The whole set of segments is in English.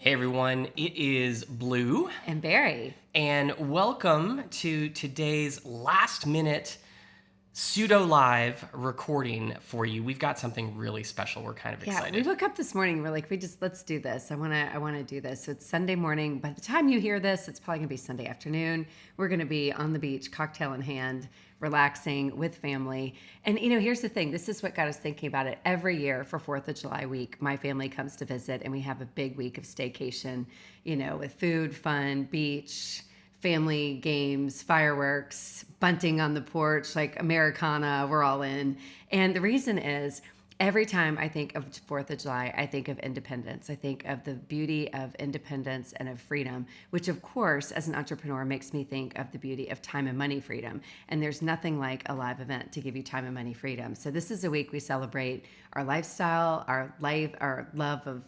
Hey everyone, it is Blue. And Barry. And welcome to today's last minute pseudo live recording for you. We've got something really special. We're kind of excited. We woke up this morning. We're like, let's do this. I wanna do this. So it's Sunday morning. By the time you hear this, it's probably gonna be Sunday afternoon. We're gonna be on the beach, cocktail in hand, relaxing with family. And here's the thing. This is what got us thinking about it. Every year for 4th of July week, my family comes to visit, and we have a big week of staycation. With food, fun, beach, family games, fireworks, bunting on the porch, like Americana, we're all in. And the reason is, every time I think of 4th of July, I think of independence. I think of the beauty of independence and of freedom, which of course, as an entrepreneur, makes me think of the beauty of time and money freedom. And there's nothing like a live event to give you time and money freedom. So this is a week we celebrate our lifestyle, our life, our love of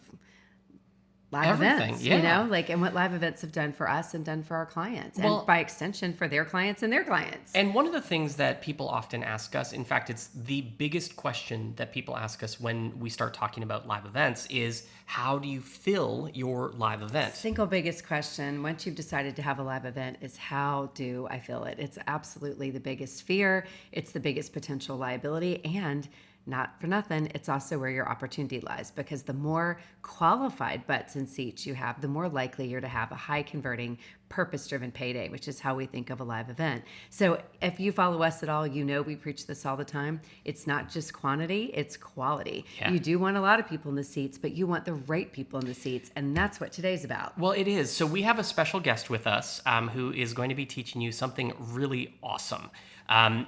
live Everything, events, yeah. and what live events have done for us and done for our clients, Well, and by extension for their clients and their clients. And one of the things that people often ask us, in fact, it's the biggest question that people ask us when we start talking about live events, is how do you fill your live event? Single biggest question once you've decided to have a live event is, how do I fill it? It's absolutely the biggest fear. It's the biggest potential liability, and not for nothing, it's also where your opportunity lies, because the more qualified butts and seats you have, the more likely you're to have a high converting, purpose-driven payday, which is how we think of a live event. So if you follow us at all, we preach this all the time. It's not just quantity, it's quality. Yeah. You do want a lot of people in the seats, but you want the right people in the seats, and that's what today's about. Well, it is. So we have a special guest with us who is going to be teaching you something really awesome.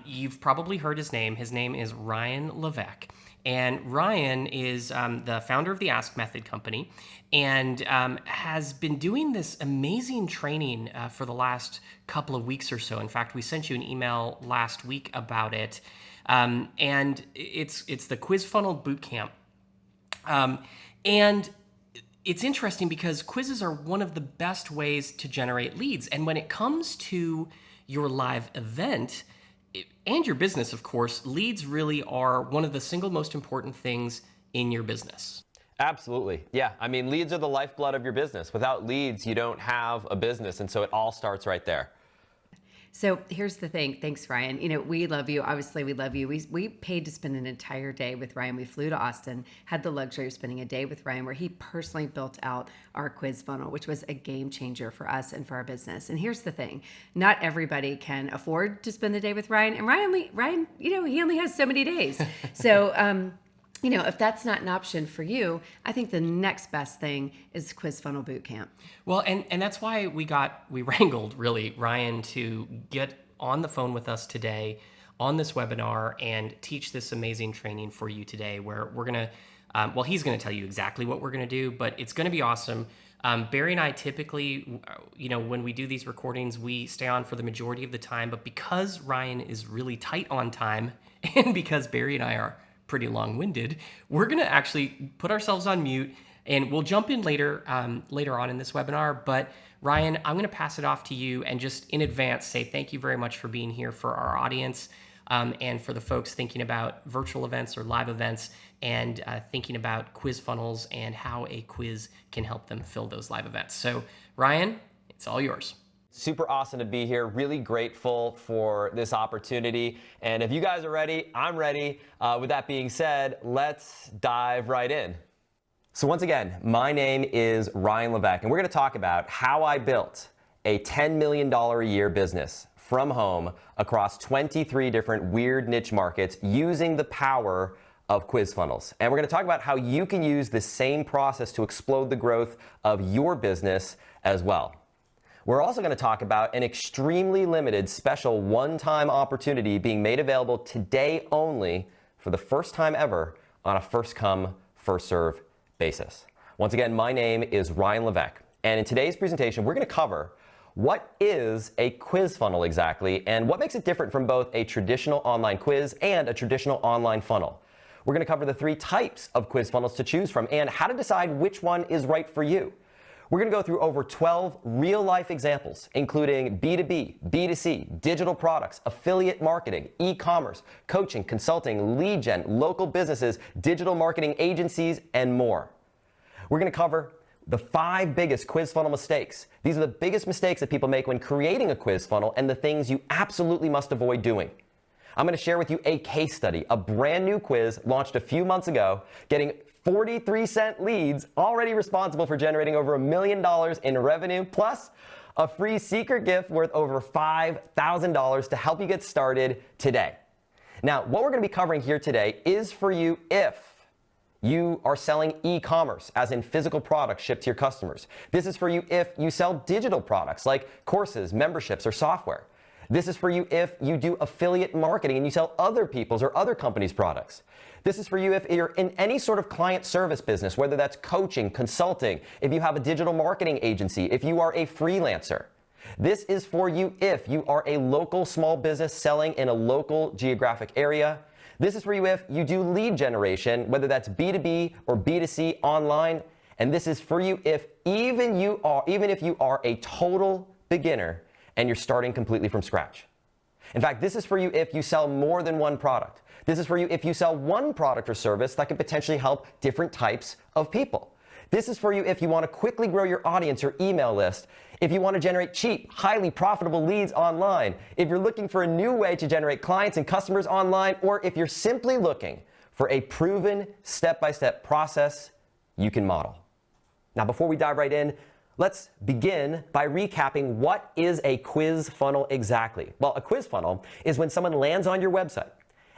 You've probably heard his name. His name is Ryan Levesque. And Ryan is the founder of the Ask Method company, and has been doing this amazing training for the last couple of weeks or so. In fact, we sent you an email last week about it. And it's the Quiz Funnel Bootcamp. And it's interesting because quizzes are one of the best ways to generate leads. And when it comes to your live event, and your business, of course, leads really are one of the single most important things in your business. Absolutely. Yeah. I mean, leads are the lifeblood of your business. Without leads, you don't have a business. And so it all starts right there. So here's the thing. Thanks, Ryan. We love you. Obviously, we love you. We paid to spend an entire day with Ryan. We flew to Austin, had the luxury of spending a day with Ryan, where he personally built out our quiz funnel, which was a game changer for us and for our business. And here's the thing. Not everybody can afford to spend the day with Ryan. And Ryan, he only has so many days. So, if that's not an option for you, I think the next best thing is Quiz Funnel Bootcamp. Well, and that's why we wrangled really Ryan to get on the phone with us today on this webinar and teach this amazing training for you today, where we're going to, he's going to tell you exactly what we're going to do, but it's going to be awesome. Barry and I typically, when we do these recordings, we stay on for the majority of the time, but because Ryan is really tight on time, and because Barry and I are pretty long-winded, we're going to actually put ourselves on mute, and we'll jump in later on in this webinar. But Ryan, I'm going to pass it off to you and just in advance say thank you very much for being here for our audience, and for the folks thinking about virtual events or live events, and thinking about quiz funnels and how a quiz can help them fill those live events. So Ryan, it's all yours. Super awesome to be here. Really grateful for this opportunity. And if you guys are ready, I'm ready. With that being said, let's dive right in. So once again, my name is Ryan Levesque, and we're going to talk about how I built a $10 million a year business from home across 23 different weird niche markets using the power of quiz funnels. And we're going to talk about how you can use the same process to explode the growth of your business as well. We're also going to talk about an extremely limited special one-time opportunity being made available today only for the first time ever on a first-come, first-serve basis. Once again, my name is Ryan Levesque, and in today's presentation, we're going to cover what is a quiz funnel exactly and what makes it different from both a traditional online quiz and a traditional online funnel. We're going to cover the 3 types of quiz funnels to choose from and how to decide which one is right for you. We're going to go through over 12 real-life examples, including B2B, B2C, digital products, affiliate marketing, e-commerce, coaching, consulting, lead gen, local businesses, digital marketing agencies, and more. We're going to cover the 5 biggest quiz funnel mistakes. These are the biggest mistakes that people make when creating a quiz funnel and the things you absolutely must avoid doing. I'm going to share with you a case study, a brand new quiz launched a few months ago, getting 43-cent leads, already responsible for generating over $1 million in revenue, plus a free secret gift worth over $5,000 to help you get started today. Now, what we're going to be covering here today is for you if you are selling e-commerce, as in physical products shipped to your customers. This is for you if you sell digital products like courses, memberships, or software. This is for you if you do affiliate marketing and you sell other people's or other companies' products. This is for you if you're in any sort of client service business, whether that's coaching, consulting, if you have a digital marketing agency, if you are a freelancer. This is for you if you are a local small business selling in a local geographic area. This is for you if you do lead generation, whether that's B2B or B2C online. And this is for you if even if you are a total beginner and you're starting completely from scratch. In fact, this is for you if you sell more than one product. This is for you if you sell one product or service that can potentially help different types of people. This is for you if you want to quickly grow your audience or email list, if you want to generate cheap, highly profitable leads online, if you're looking for a new way to generate clients and customers online, or if you're simply looking for a proven step-by-step process you can model. Now, before we dive right in, let's begin by recapping what is a quiz funnel exactly. Well, a quiz funnel is when someone lands on your website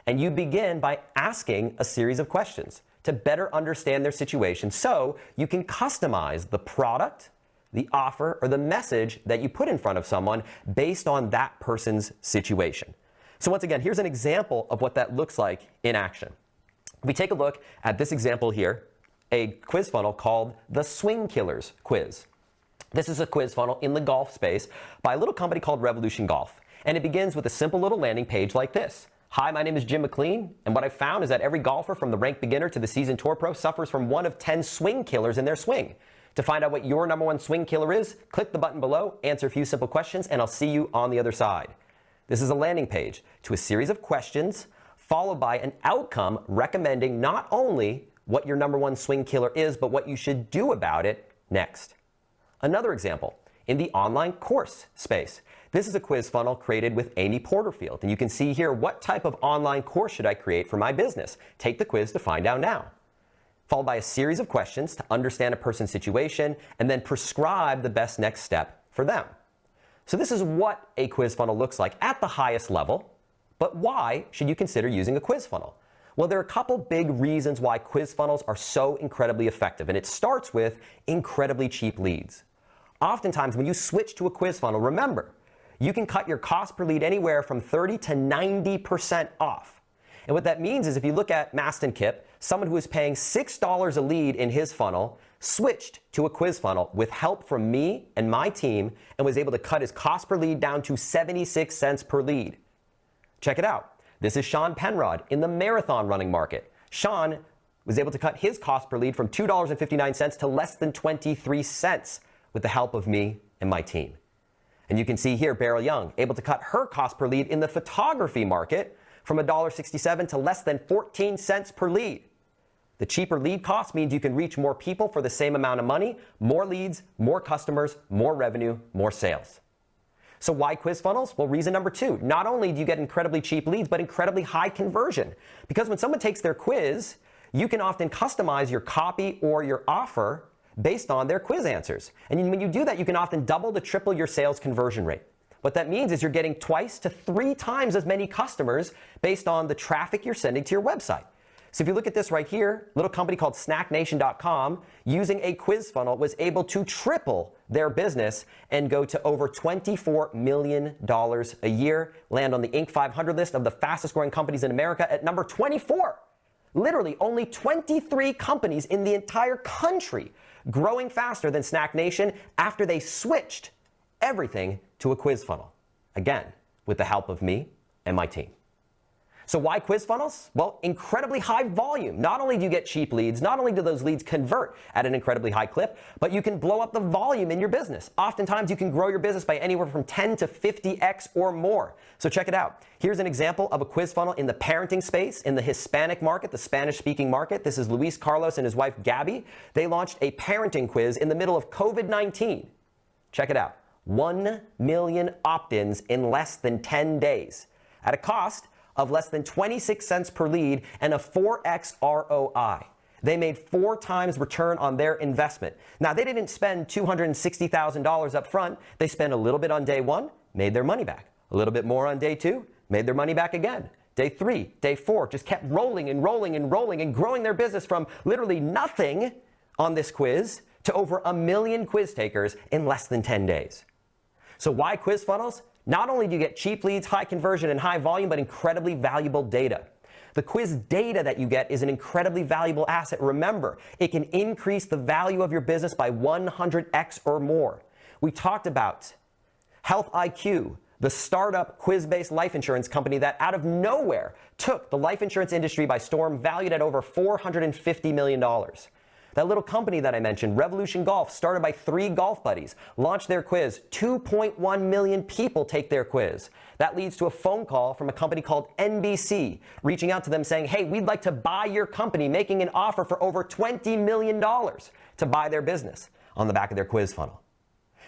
and you begin by asking a series of questions to better understand their situation so you can customize the product, the offer, or the message that you put in front of someone based on that person's situation. So once again, here's an example of what that looks like in action. We take a look at this example here, a quiz funnel called the Swing Killers Quiz. This is a quiz funnel in the golf space by a little company called Revolution Golf. And it begins with a simple little landing page like this. Hi, my name is Jim McLean, and what I've found is that every golfer from the ranked beginner to the seasoned tour pro suffers from one of 10 swing killers in their swing. To find out what your number one swing killer is, click the button below, answer a few simple questions, and I'll see you on the other side. This is a landing page to a series of questions followed by an outcome recommending not only what your number one swing killer is, but what you should do about it next. Another example, in the online course space. This is a quiz funnel created with Amy Porterfield, and you can see here what type of online course should I create for my business. Take the quiz to find out now. Followed by a series of questions to understand a person's situation and then prescribe the best next step for them. So this is what a quiz funnel looks like at the highest level, but why should you consider using a quiz funnel? Well, there are a couple big reasons why quiz funnels are so incredibly effective, and it starts with incredibly cheap leads. Oftentimes, when you switch to a quiz funnel, remember, you can cut your cost per lead anywhere from 30 to 90% off. And what that means is if you look at Maston Kip, someone who was paying $6 a lead in his funnel switched to a quiz funnel with help from me and my team and was able to cut his cost per lead down to 76 cents per lead. Check it out. This is Sean Penrod in the marathon running market. Sean was able to cut his cost per lead from $2.59 to less than 23 cents with the help of me and my team. And you can see here Beryl Young able to cut her cost per lead in the photography market from $1.67 to less than 14 cents per lead. The cheaper lead cost means you can reach more people for the same amount of money, more leads, more customers, more revenue, more sales. So why quiz funnels? Well, reason number 2, not only do you get incredibly cheap leads, but incredibly high conversion. Because when someone takes their quiz, you can often customize your copy or your offer based on their quiz answers. And when you do that, you can often double to triple your sales conversion rate. What that means is you're getting 2 to 3 times as many customers based on the traffic you're sending to your website. So if you look at this right here, a little company called snacknation.com, using a quiz funnel, was able to triple their business and go to over $24 million a year, land on the Inc. 500 list of the fastest growing companies in America at number 24. Literally only 23 companies in the entire country growing faster than Snack Nation after they switched everything to a quiz funnel. Again, with the help of me and my team. So why quiz funnels? Well, incredibly high volume. Not only do you get cheap leads, not only do those leads convert at an incredibly high clip, but you can blow up the volume in your business. Oftentimes you can grow your business by anywhere from 10 to 50x or more. So check it out. Here's an example of a quiz funnel in the parenting space, in the Hispanic market, the Spanish-speaking market. This is Luis Carlos and his wife Gabby. They launched a parenting quiz in the middle of COVID-19. Check it out. 1 million opt-ins in less than 10 days at a cost of less than 26 cents per lead and a 4x ROI. They made 4 times return on their investment. Now, they didn't spend $260,000 up front. They spent a little bit on day 1, made their money back. A little bit more on day 2, made their money back again. Day 3, day 4, just kept rolling and rolling and rolling and growing their business from literally nothing on this quiz to over 1 million quiz takers in less than 10 days. So why quiz funnels? Not only do you get cheap leads, high conversion, and high volume, but incredibly valuable data. The quiz data that you get is an incredibly valuable asset. Remember, it can increase the value of your business by 100x or more. We talked about Health IQ, the startup quiz-based life insurance company that out of nowhere took the life insurance industry by storm, valued at over $450 million. That little company that I mentioned, Revolution Golf, started by 3 golf buddies, launched their quiz. 2.1 million people take their quiz. That leads to a phone call from a company called NBC, reaching out to them saying, hey, we'd like to buy your company, making an offer for over $20 million to buy their business on the back of their quiz funnel.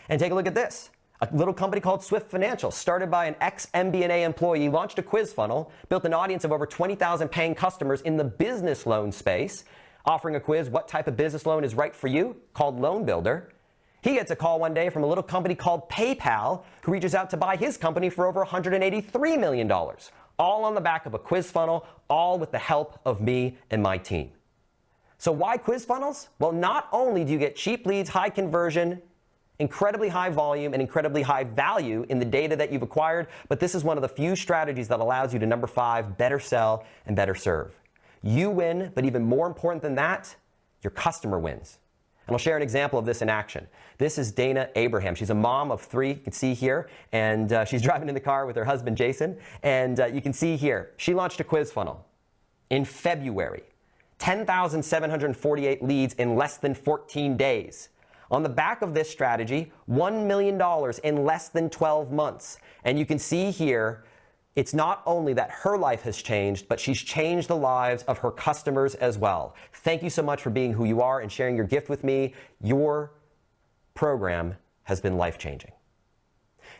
And take a look at this. A little company called Swift Financial, started by an ex-MBNA employee, launched a quiz funnel, built an audience of over 20,000 paying customers in the business loan space, offering a quiz, what type of business loan is right for you, called Loan Builder. He gets a call one day from a little company called PayPal, who reaches out to buy his company for over $183 million, all on the back of a quiz funnel, all with the help of me and my team. So why quiz funnels? Well, not only do you get cheap leads, high conversion, incredibly high volume, and incredibly high value in the data that you've acquired, but this is one of the few strategies that allows you to, number 5, better sell and better serve. You win, but even more important than that, your customer wins. And I'll share an example of this in action. This is Dana Abraham. She's a mom of 3, you can see here, and she's driving in the car with her husband, Jason. And you can see here, she launched a quiz funnel in February. 10,748 leads in less than 14 days. On the back of this strategy, $1 million in less than 12 months. And you can see here, it's not only that her life has changed, but she's changed the lives of her customers as well. Thank you so much for being who you are and sharing your gift with me. Your program has been life-changing.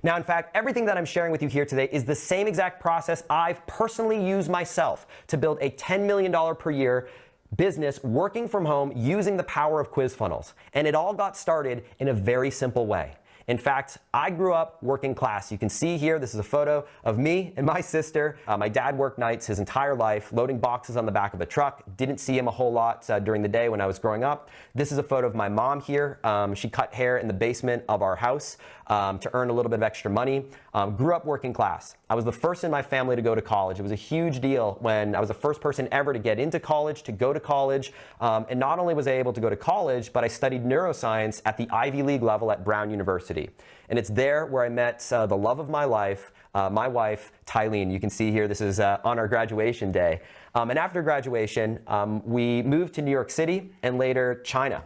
Now, in fact, everything that I'm sharing with you here today is the same exact process I've personally used myself to build a $10 million per year business working from home using the power of quiz funnels. And it all got started in a very simple way. In fact, I grew up working class. You can see here, this is a photo of me and my sister. My dad worked nights his entire life, loading boxes on the back of a truck. Didn't see him a whole lot during the day when I was growing up. This is a photo of my mom here. She cut hair in the basement of our house to earn a little bit of extra money. Grew up working class. I was the first in my family to go to college. It was a huge deal when I was the first person ever to get into college, to go to college. And not only was I able to go to college, but I studied neuroscience at the Ivy League level at Brown University. And it's there where I met the love of my life, my wife, Tylene. You can see here, this is on our graduation day. And after graduation, we moved to New York City and later China.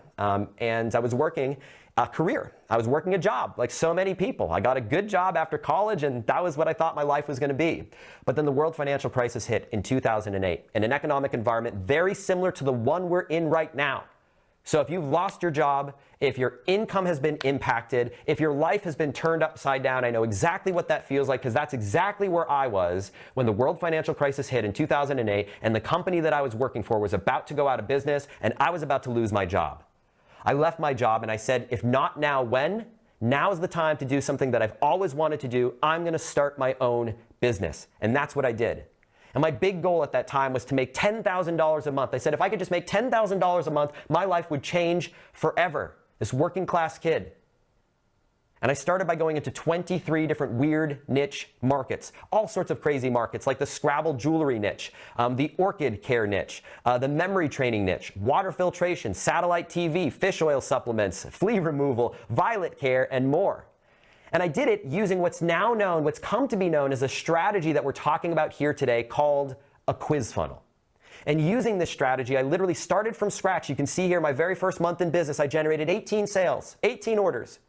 And I was working a career. I was working a job like so many people. I got a good job after college and that was what I thought my life was going to be. But then the world financial crisis hit in 2008 in an economic environment very similar to the one we're in right now. So if you've lost your job, if your income has been impacted, if your life has been turned upside down, I know exactly what that feels like because that's exactly where I was when the world financial crisis hit in 2008 and the company that I was working for was about to go out of business and I was about to lose my job. I left my job and I said, if not now, when? Now is the time to do something that I've always wanted to do. I'm going to start my own business. And that's what I did. And my big goal at that time was to make $10,000 a month. I said, if I could just make $10,000 a month, my life would change forever. This working class kid. And I started by going into 23 different weird niche markets, all sorts of crazy markets like the Scrabble jewelry niche, the orchid care niche, the memory training niche, water filtration, satellite TV, fish oil supplements, flea removal, violet care, and more. And I did it using what's now known, what's come to be known as a strategy that we're talking about here today called a quiz funnel. And using this strategy, I literally started from scratch. You can see here my very first month in business, I generated 18 sales, 18 orders,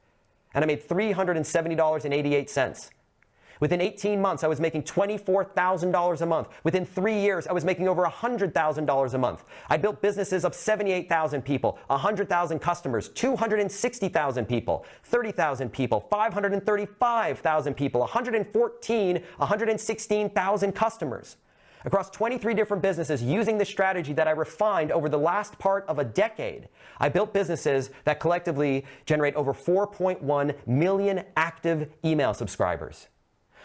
and I made $370.88. Within 18 months, I was making $24,000 a month. Within 3 years, I was making over $100,000 a month. I built businesses of 78,000 people, 100,000 customers, 260,000 people, 30,000 people, 535,000 people, 116,000 customers. Across 23 different businesses using this strategy that I refined over the last part of a decade, I built businesses that collectively generate over 4.1 million active email subscribers.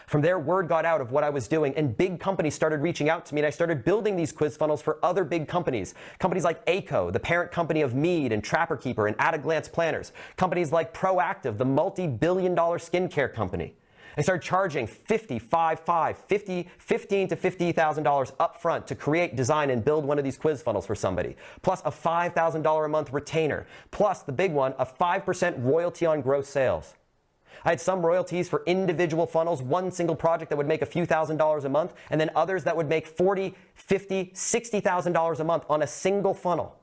From there, word got out of what I was doing, and big companies started reaching out to me, and I started building these quiz funnels for other big companies. Companies like ACO, the parent company of Mead and Trapper Keeper and At a Glance Planners. Companies like Proactive, the multi-billion-dollar skincare company. I started charging $15,000 to $50,000 upfront to create, design, and build one of these quiz funnels for somebody, plus a $5,000 a month retainer, plus the big one, a 5% royalty on gross sales. I had some royalties for individual funnels, one single project that would make a few $1,000s a month, and then others that would make $40,000, $50,000, $60,000 a month on a single funnel.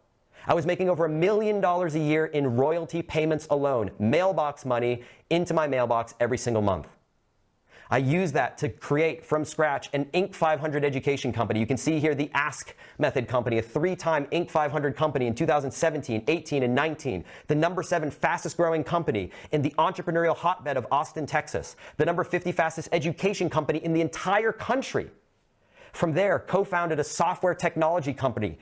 I was making over $1 million a year in royalty payments alone, mailbox money into my mailbox every single month. I used that to create from scratch an Inc. 500 education company. You can see here the Ask Method company, a 3-time Inc. 500 company in 2017, 18, and 19. The number 7 fastest growing company in the entrepreneurial hotbed of Austin, Texas. The number 50 fastest education company in the entire country. From there, co-founded a software technology company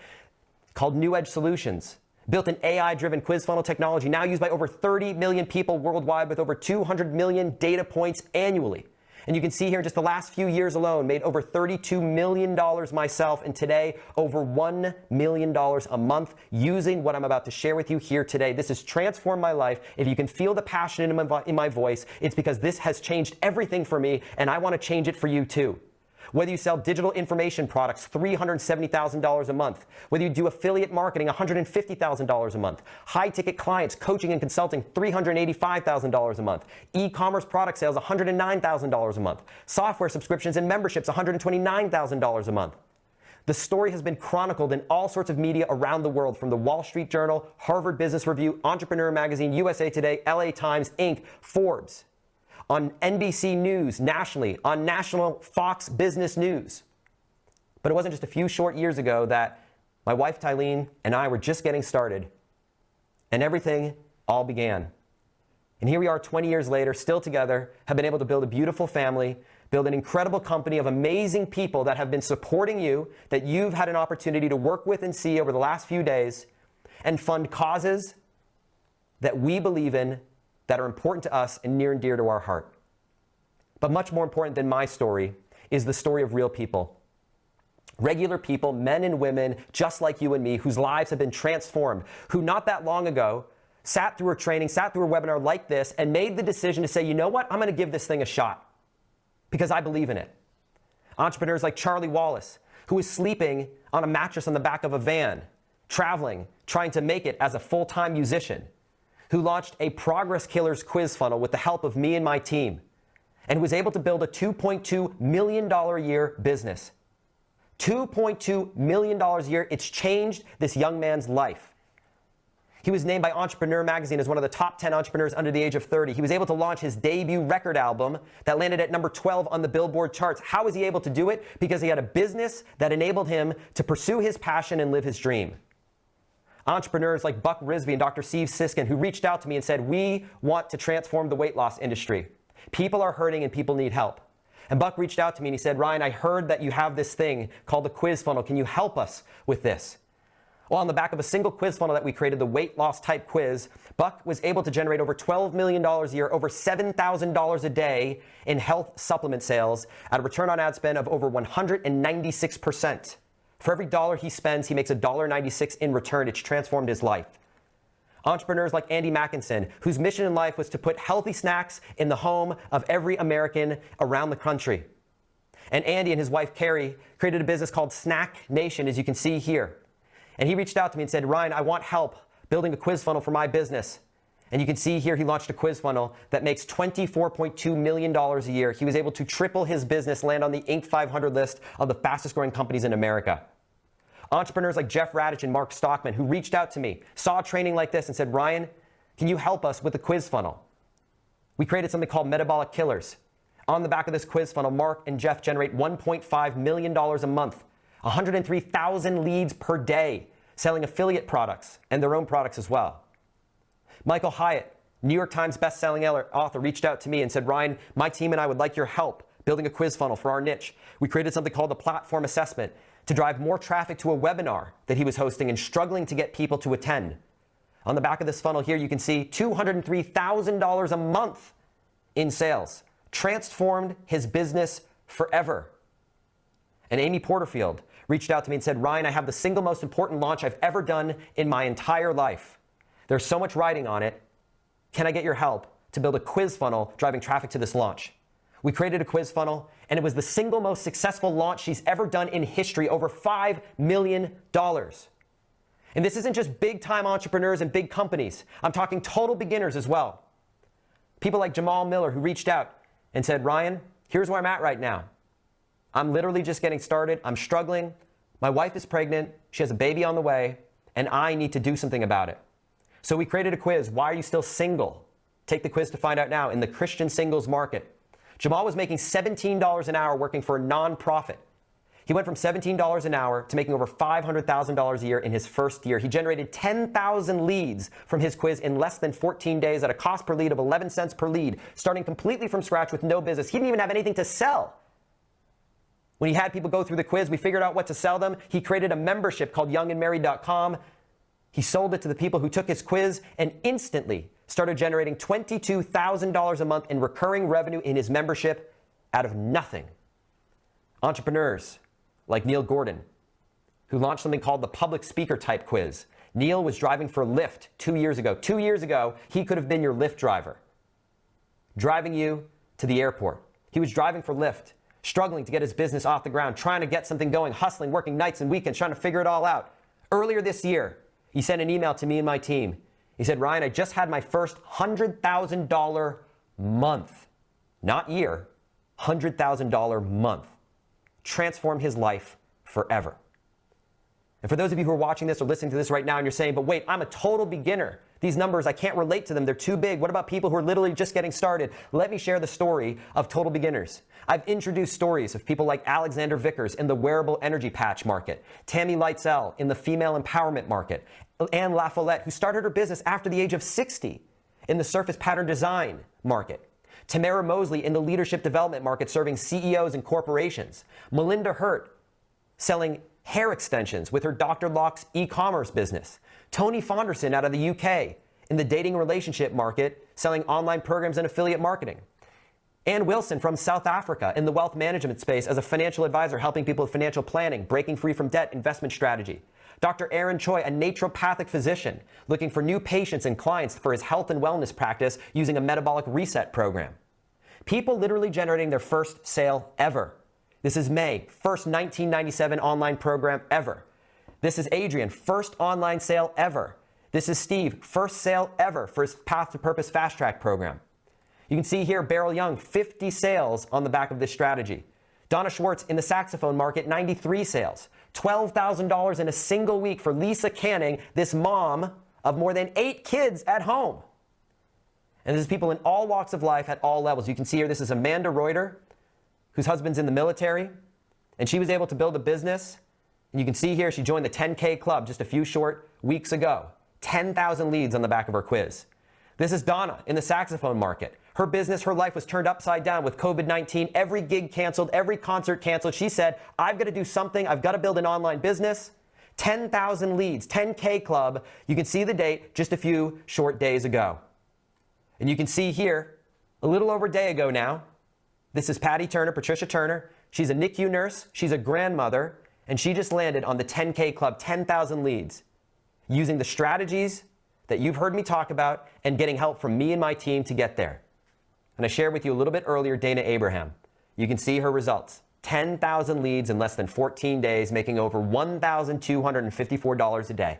called New Edge Solutions. Built an AI-driven quiz funnel technology now used by over 30 million people worldwide with over 200 million data points annually. And you can see here in just the last few years alone, made over $32 million myself, and today over $1 million a month using what I'm about to share with you here today. This has transformed my life. If you can feel the passion in my voice, it's because this has changed everything for me, and I want to change it for you too. Whether you sell digital information products, $370,000 a month. Whether you do affiliate marketing, $150,000 a month. High-ticket clients, coaching and consulting, $385,000 a month. E-commerce product sales, $109,000 a month. Software subscriptions and memberships, $129,000 a month. The story has been chronicled in all sorts of media around the world, from the Wall Street Journal, Harvard Business Review, Entrepreneur Magazine, USA Today, LA Times, Inc., Forbes. On NBC News nationally, on national Fox Business News. But it wasn't just a few short years ago that my wife Tylene and I were just getting started, and everything all began. And here we are 20 years later, still together, have been able to build a beautiful family, build an incredible company of amazing people that have been supporting you, that you've had an opportunity to work with and see over the last few days, and fund causes that we believe in, that are important to us and near and dear to our heart. But much more important than my story is the story of real people. Regular people, men and women, just like you and me, whose lives have been transformed, who not that long ago sat through a training, sat through a webinar like this, and made the decision to say, you know what, I'm going to give this thing a shot because I believe in it. Entrepreneurs like Charlie Wallace, who was sleeping on a mattress on the back of a van, traveling, trying to make it as a full-time musician, who launched a Progress Killers quiz funnel with the help of me and my team, and was able to build a $2.2 million a year business. $2.2 million a year. It's changed this young man's life. He was named by Entrepreneur Magazine as one of the top 10 entrepreneurs under the age of 30. He was able to launch his debut record album that landed at number 12 on the Billboard charts. How was he able to do it? Because he had a business that enabled him to pursue his passion and live his dream. Entrepreneurs like Buck Risby and Dr. Steve Siskin, who reached out to me and said, we want to transform the weight loss industry. People are hurting and people need help. And Buck reached out to me and he said, Ryan, I heard that you have this thing called the quiz funnel. Can you help us with this? Well, on the back of a single quiz funnel that we created, the weight loss type quiz, Buck was able to generate over $12 million a year, over $7,000 a day in health supplement sales at a return on ad spend of over 196%. For every dollar he spends, he makes $1.96 in return. It's transformed his life. Entrepreneurs like Andy Mackinson, whose mission in life was to put healthy snacks in the home of every American around the country. And Andy and his wife, Carrie, created a business called Snack Nation, as you can see here. And he reached out to me and said, Ryan, I want help building a quiz funnel for my business. And you can see here he launched a quiz funnel that makes $24.2 million a year. He was able to triple his business, land on the Inc. 500 list of the fastest growing companies in America. Entrepreneurs like Jeff Radich and Mark Stockman, who reached out to me, saw training like this and said, Ryan, can you help us with the quiz funnel? We created something called Metabolic Killers. On the back of this quiz funnel, Mark and Jeff generate $1.5 million a month, 103,000 leads per day, selling affiliate products and their own products as well. Michael Hyatt, New York Times bestselling author, reached out to me and said, Ryan, my team and I would like your help building a quiz funnel for our niche. We created something called the platform assessment to drive more traffic to a webinar that he was hosting and struggling to get people to attend. On the back of this funnel here, you can see $203,000 a month in sales, transformed his business forever. And Amy Porterfield reached out to me and said, Ryan, I have the single most important launch I've ever done in my entire life. There's so much writing on it. Can I get your help to build a quiz funnel driving traffic to this launch? We created a quiz funnel, and it was the single most successful launch she's ever done in history, over $5 million. And this isn't just big-time entrepreneurs and big companies. I'm talking total beginners as well. People like Jamal Miller, who reached out and said, Ryan, here's where I'm at right now. I'm literally just getting started. I'm struggling. My wife is pregnant. She has a baby on the way, and I need to do something about it. So we created a quiz. Why are you still single? Take the quiz to find out now in the Christian singles market. Jamal was making $17 an hour working for a nonprofit. He went from $17 an hour to making over $500,000 a year in his first year. He generated 10,000 leads from his quiz in less than 14 days at a cost per lead of 11 cents per lead, starting completely from scratch with no business. He didn't even have anything to sell. When he had people go through the quiz, we figured out what to sell them. He created a membership called youngandmarried.com. He sold it to the people who took his quiz and instantly started generating $22,000 a month in recurring revenue in his membership out of nothing. Entrepreneurs like Neil Gordon, who launched something called the public speaker type quiz. Neil was driving for Lyft 2 years ago. 2 years ago, he could have been your Lyft driver, driving you to the airport. He was driving for Lyft, struggling to get his business off the ground, trying to get something going, hustling, working nights and weekends, trying to figure it all out. Earlier this year, he sent an email to me and my team. He said, Ryan, I just had my first $100,000 month, not year, $100,000 month. Transform his life forever. And for those of you who are watching this or listening to this right now and you're saying, but wait, I'm a total beginner. These numbers, I can't relate to them. They're too big. What about people who are literally just getting started? Let me share the story of total beginners. I've introduced stories of people like Alexander Vickers in the wearable energy patch market, Tammy Lightsell in the female empowerment market, Anne LaFollette, who started her business after the age of 60 in the surface pattern design market, Tamara Mosley in the leadership development market serving CEOs and corporations, Melinda Hurt selling hair extensions with her Dr. Locke's e-commerce business, Tony Fonderson out of the UK in the dating relationship market selling online programs and affiliate marketing, Ann Wilson from South Africa in the wealth management space as a financial advisor helping people with financial planning, breaking free from debt, investment strategy, Dr. Aaron Choi, a naturopathic physician looking for new patients and clients for his health and wellness practice using a metabolic reset program. People literally generating their first sale ever. This is May, first 1997 online program ever. This is Adrian, first online sale ever. This is Steve, first sale ever for his Path to Purpose Fast Track program. You can see here Beryl Young, 50 sales on the back of this strategy. Donna Schwartz in the saxophone market, 93 sales. $12,000 in a single week for Lisa Canning, this mom of more than 8 kids at home. And this is people in all walks of life at all levels. You can see here, this is Amanda Reuter, whose husband's in the military, and she was able to build a business. And you can see here, she joined the 10K club just a few short weeks ago. 10,000 leads on the back of her quiz. This is Donna in the saxophone market. Her business, her life was turned upside down with COVID-19. Every gig canceled, every concert canceled. She said, I've got to do something. I've got to build an online business. 10,000 leads, 10K club. You can see the date just a few short days ago. And you can see here, a little over a day ago now, this is Patty Turner, Patricia Turner. She's a NICU nurse. She's a grandmother. And she just landed on the 10K club, 10,000 leads, using the strategies that you've heard me talk about and getting help from me and my team to get there. And I shared with you a little bit earlier, Dana Abraham. You can see her results. 10,000 leads in less than 14 days, making over $1,254 a day.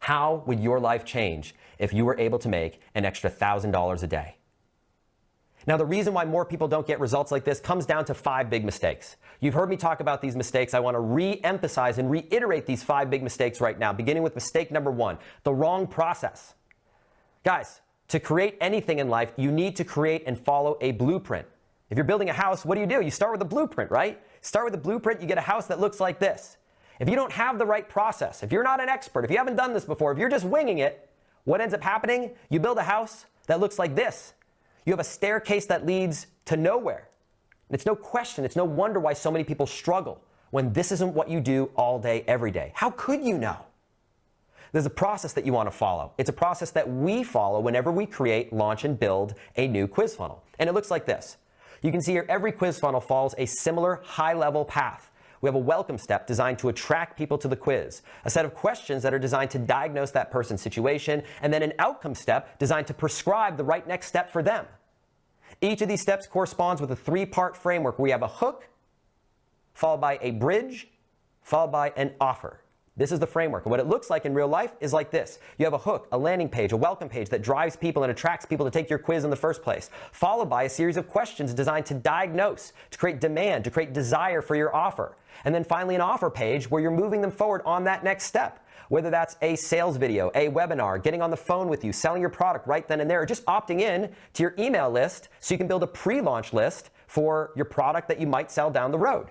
How would your life change if you were able to make an extra $1,000 a day? Now, the reason why more people don't get results like this comes down to 5 big mistakes. You've heard me talk about these mistakes. I want to re-emphasize and reiterate these 5 big mistakes right now, beginning with mistake number 1, the wrong process. Guys, to create anything in life, you need to create and follow a blueprint. If you're building a house, what do? You start with a blueprint, right? Start with a blueprint, you get a house that looks like this. If you don't have the right process, if you're not an expert, if you haven't done this before, if you're just winging it, what ends up happening? You build a house that looks like this. You have a staircase that leads to nowhere. And it's no question, it's no wonder why so many people struggle when this isn't what you do all day, every day. How could you know? There's a process that you want to follow. It's a process that we follow whenever we create, launch, and build a new quiz funnel. And it looks like this. You can see here every quiz funnel follows a similar high-level path. We have a welcome step designed to attract people to the quiz, a set of questions that are designed to diagnose that person's situation, and then an outcome step designed to prescribe the right next step for them. Each of these steps corresponds with a 3-part framework where we have a hook, followed by a bridge, followed by an offer. This is the framework. And what it looks like in real life is like this. You have a hook, a landing page, a welcome page that drives people and attracts people to take your quiz in the first place, followed by a series of questions designed to diagnose, to create demand, to create desire for your offer. And then finally an offer page where you're moving them forward on that next step, whether that's a sales video, a webinar, getting on the phone with you, selling your product right then and there, or just opting in to your email list so you can build a pre-launch list for your product that you might sell down the road.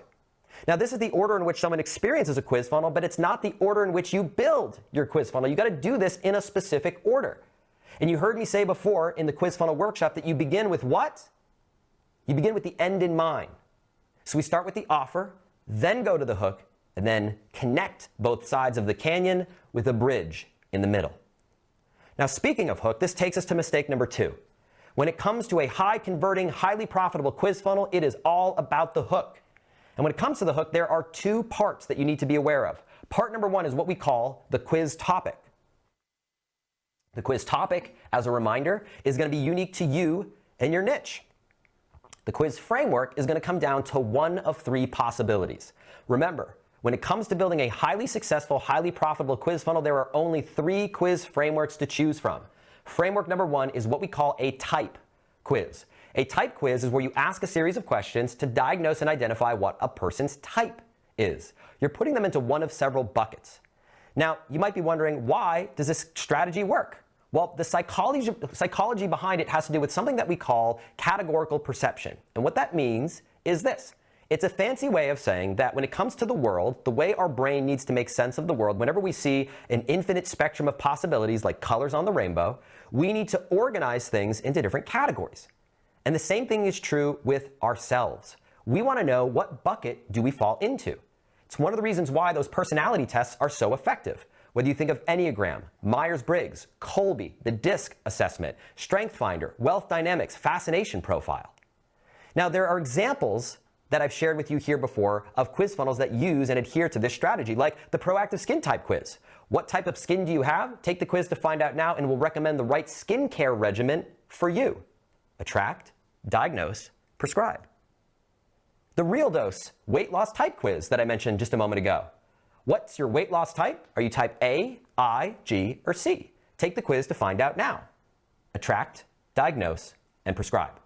Now, this is the order in which someone experiences a quiz funnel, but it's not the order in which you build your quiz funnel. You got to do this in a specific order. And you heard me say before in the quiz funnel workshop that you begin with what? You begin with the end in mind. So we start with the offer, then go to the hook, and then connect both sides of the canyon with a bridge in the middle. Now, speaking of hook, this takes us to mistake number 2. When it comes to a high converting, highly profitable quiz funnel, it is all about the hook. And when it comes to the hook, there are 2 parts that you need to be aware of. Part number 1 is what we call the quiz topic. The quiz topic, as a reminder, is going to be unique to you and your niche. The quiz framework is going to come down to one of 3 possibilities. Remember, when it comes to building a highly successful, highly profitable quiz funnel, there are only 3 quiz frameworks to choose from. Framework number 1 is what we call a type quiz. A type quiz is where you ask a series of questions to diagnose and identify what a person's type is. You're putting them into one of several buckets. Now, you might be wondering, why does this strategy work? Well, the psychology behind it has to do with something that we call categorical perception. And what that means is this. It's a fancy way of saying that when it comes to the world, the way our brain needs to make sense of the world, whenever we see an infinite spectrum of possibilities like colors on the rainbow, we need to organize things into different categories. And the same thing is true with ourselves. We want to know, what bucket do we fall into? It's one of the reasons why those personality tests are so effective. Whether you think of Enneagram, Myers-Briggs, Kolbe, the DISC assessment, Strength Finder, Wealth Dynamics, Fascination Profile. Now, there are examples that I've shared with you here before of quiz funnels that use and adhere to this strategy, like the proactive skin type quiz. What type of skin do you have? Take the quiz to find out now, and we'll recommend the right skincare regimen for you. Attract, diagnose, prescribe. The Real Dose weight loss type quiz that I mentioned just a moment ago. What's your weight loss type? Are you type A, I, G, or C? Take the quiz to find out now. Attract, diagnose, and prescribe.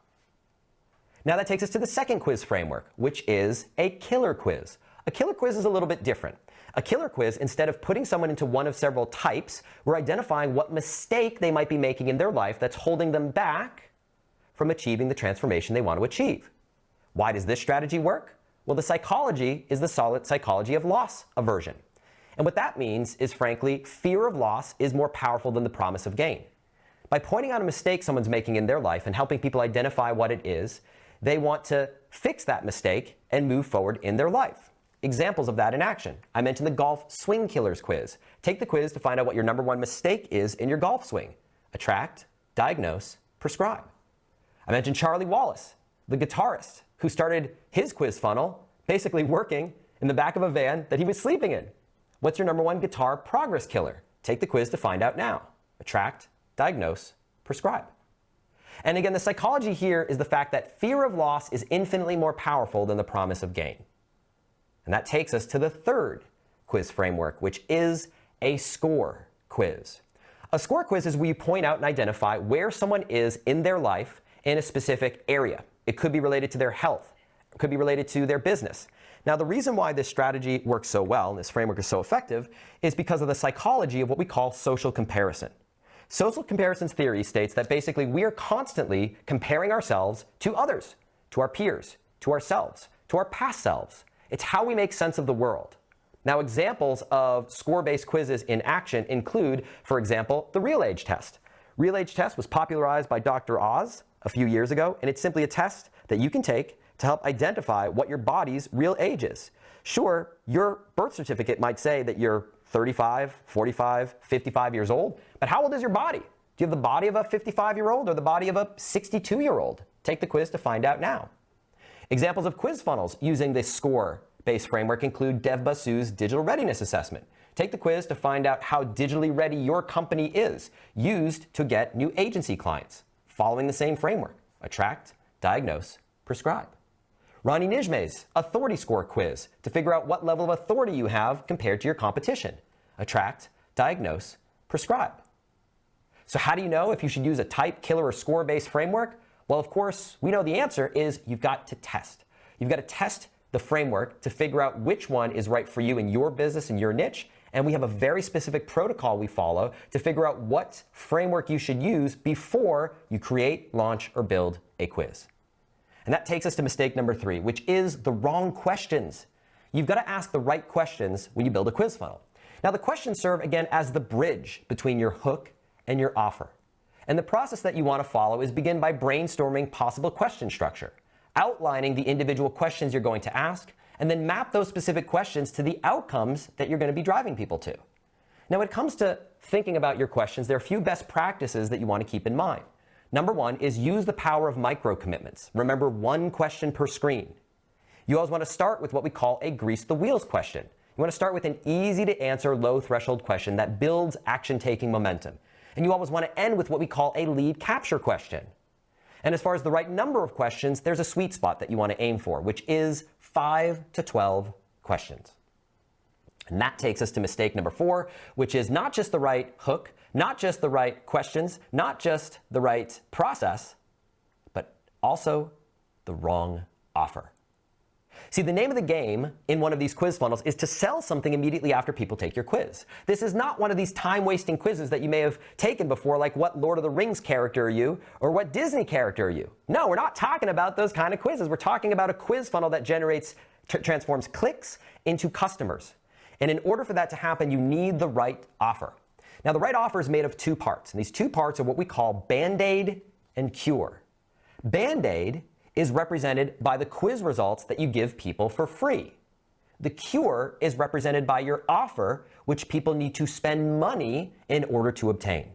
Now that takes us to the second quiz framework, which is a killer quiz. A killer quiz is a little bit different. A killer quiz, instead of putting someone into one of several types, we're identifying what mistake they might be making in their life that's holding them back from achieving the transformation they want to achieve. Why does this strategy work? Well, the psychology is the solid psychology of loss aversion. And what that means is, frankly, fear of loss is more powerful than the promise of gain. By pointing out a mistake someone's making in their life and helping people identify what it is, they want to fix that mistake and move forward in their life. Examples of that in action. I mentioned the golf swing killers quiz. Take the quiz to find out what your number 1 mistake is in your golf swing. Attract, diagnose, prescribe. I mentioned Charlie Wallace, the guitarist, who started his quiz funnel basically working in the back of a van that he was sleeping in. What's your number 1 guitar progress killer? Take the quiz to find out now. Attract, diagnose, prescribe. And again, the psychology here is the fact that fear of loss is infinitely more powerful than the promise of gain. And that takes us to the third quiz framework, which is a score quiz. A score quiz is where you point out and identify where someone is in their life in a specific area. It could be related to their health. It could be related to their business. Now, the reason why this strategy works so well and this framework is so effective is because of the psychology of what we call social comparison. Social comparisons theory states that basically we are constantly comparing ourselves to others, to our peers, to ourselves, to our past selves. It's how we make sense of the world. Now, examples of score-based quizzes in action include, for example, the Real Age test. Real Age test was popularized by Dr. Oz a few years ago, and it's simply a test that you can take to help identify what your body's real age is. Sure, your birth certificate might say that you're 35, 45, 55 years old, but how old is your body? Do you have the body of a 55-year-old or the body of a 62-year-old? Take the quiz to find out now. Examples of quiz funnels using this score-based framework include Dev Basu's Digital Readiness Assessment. Take the quiz to find out how digitally ready your company is, used to get new agency clients, following the same framework: attract, diagnose, prescribe. Ronnie Nijme's Authority Score quiz to figure out what level of authority you have compared to your competition. Attract, diagnose, prescribe. So how do you know if you should use a type, killer, or score-based framework? Well, of course, we know the answer is you've got to test. You've got to test the framework to figure out which one is right for you in your business and your niche. And we have a very specific protocol we follow to figure out what framework you should use before you create, launch, or build a quiz. And that takes us to mistake number 3, which is the wrong questions. You've got to ask the right questions when you build a quiz funnel. Now, the questions serve, again, as the bridge between your hook and your offer. And the process that you want to follow is begin by brainstorming possible question structure, outlining the individual questions you're going to ask, and then map those specific questions to the outcomes that you're going to be driving people to. Now, when it comes to thinking about your questions, there are a few best practices that you want to keep in mind. Number 1 is use the power of micro commitments. Remember, 1 question per screen. You always want to start with what we call a grease the wheels question. You want to start with an easy to answer, low threshold question that builds action taking momentum. And you always want to end with what we call a lead capture question. And as far as the right number of questions, there's a sweet spot that you want to aim for, which is 5 to 12 questions. And that takes us to mistake number 4, which is not just the right hook, not just the right questions, not just the right process, but also the wrong offer. See, the name of the game in one of these quiz funnels is to sell something immediately after people take your quiz. This is not one of these time-wasting quizzes that you may have taken before, like what Lord of the Rings character are you, or what Disney character are you. No, we're not talking about those kind of quizzes. We're talking about a quiz funnel that transforms clicks into customers. And in order for that to happen, you need the right offer. Now, the right offer is made of 2 parts, and these 2 parts are what we call Band-Aid and Cure. Band-Aid is represented by the quiz results that you give people for free. The cure is represented by your offer, which people need to spend money in order to obtain.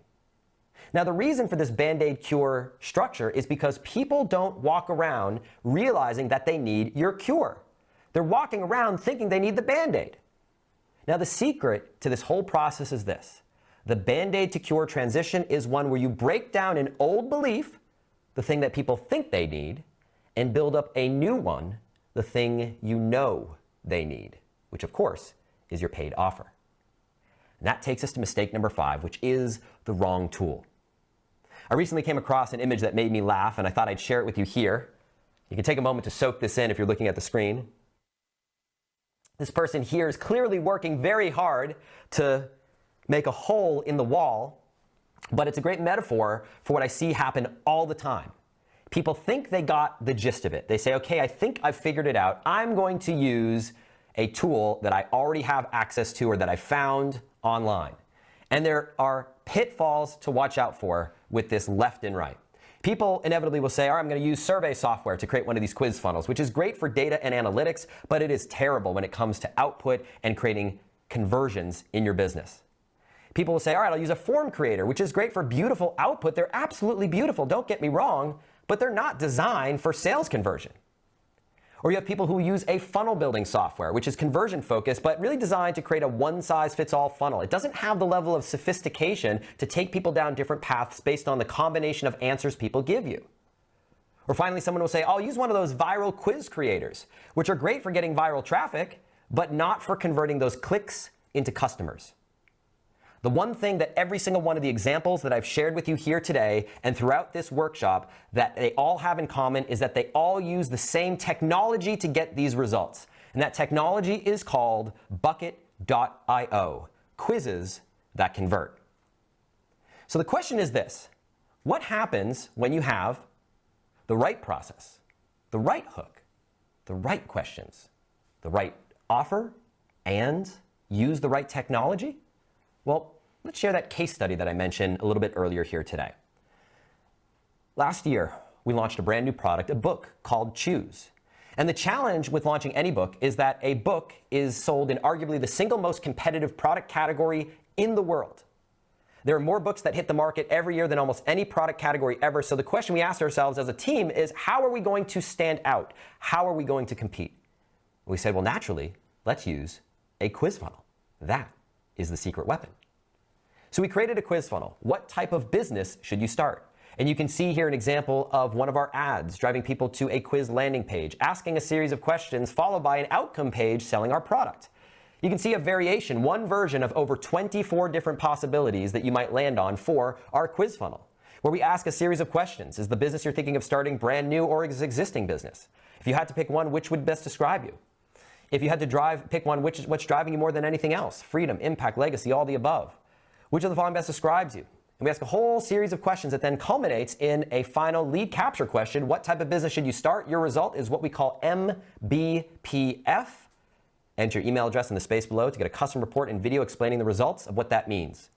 Now, the reason for this Band-Aid cure structure is because people don't walk around realizing that they need your cure. They're walking around thinking they need the Band-Aid. Now, the secret to this whole process is this. The Band-Aid to cure transition is one where you break down an old belief, the thing that people think they need, and build up a new one, the thing you know they need, which of course is your paid offer. And that takes us to mistake number 5, which is the wrong tool. I recently came across an image that made me laugh, and I thought I'd share it with you here. You can take a moment to soak this in if you're looking at the screen. This person here is clearly working very hard to make a hole in the wall, but it's a great metaphor for what I see happen all the time. People think they got the gist of it. They say, okay, I think I've figured it out. I'm going to use a tool that I already have access to or that I found online. And there are pitfalls to watch out for with this left and right. People inevitably will say, all right, I'm going to use survey software to create one of these quiz funnels, which is great for data and analytics, but it is terrible when it comes to output and creating conversions in your business. People will say, all right, I'll use a form creator, which is great for beautiful output. They're absolutely beautiful, don't get me wrong, but they're not designed for sales conversion. Or you have people who use a funnel building software, which is conversion focused, but really designed to create a one-size-fits-all funnel. It doesn't have the level of sophistication to take people down different paths based on the combination of answers people give you. Or finally, someone will say, I'll use one of those viral quiz creators, which are great for getting viral traffic, but not for converting those clicks into customers. The one thing that every single one of the examples that I've shared with you here today and throughout this workshop that they all have in common is that they all use the same technology to get these results. And that technology is called Bucket.io, quizzes that convert. So the question is this: what happens when you have the right process, the right hook, the right questions, the right offer, and use the right technology? Well, let's share that case study that I mentioned a little bit earlier here today. Last year, we launched a brand new product, a book called Choose. And the challenge with launching any book is that a book is sold in arguably the single most competitive product category in the world. There are more books that hit the market every year than almost any product category ever. So the question we asked ourselves as a team is, how are we going to stand out? How are we going to compete? We said, well, naturally, let's use a quiz funnel. That is the secret weapon. So we created a quiz funnel. What type of business should you start? And you can see here an example of one of our ads driving people to a quiz landing page, asking a series of questions, followed by an outcome page selling our product. You can see a variation, one version of over 24 different possibilities that you might land on for our quiz funnel, where we ask a series of questions. Is the business you're thinking of starting brand new or is existing business? If you had to pick one, which would best describe you? If you had to pick one, what's driving you more than anything else? Freedom, impact, legacy, all the above. Which of the following best describes you? And we ask a whole series of questions that then culminates in a final lead capture question. What type of business should you start? Your result is what we call MBPF. Enter your email address in the space below to get a custom report and video explaining the results of what that means.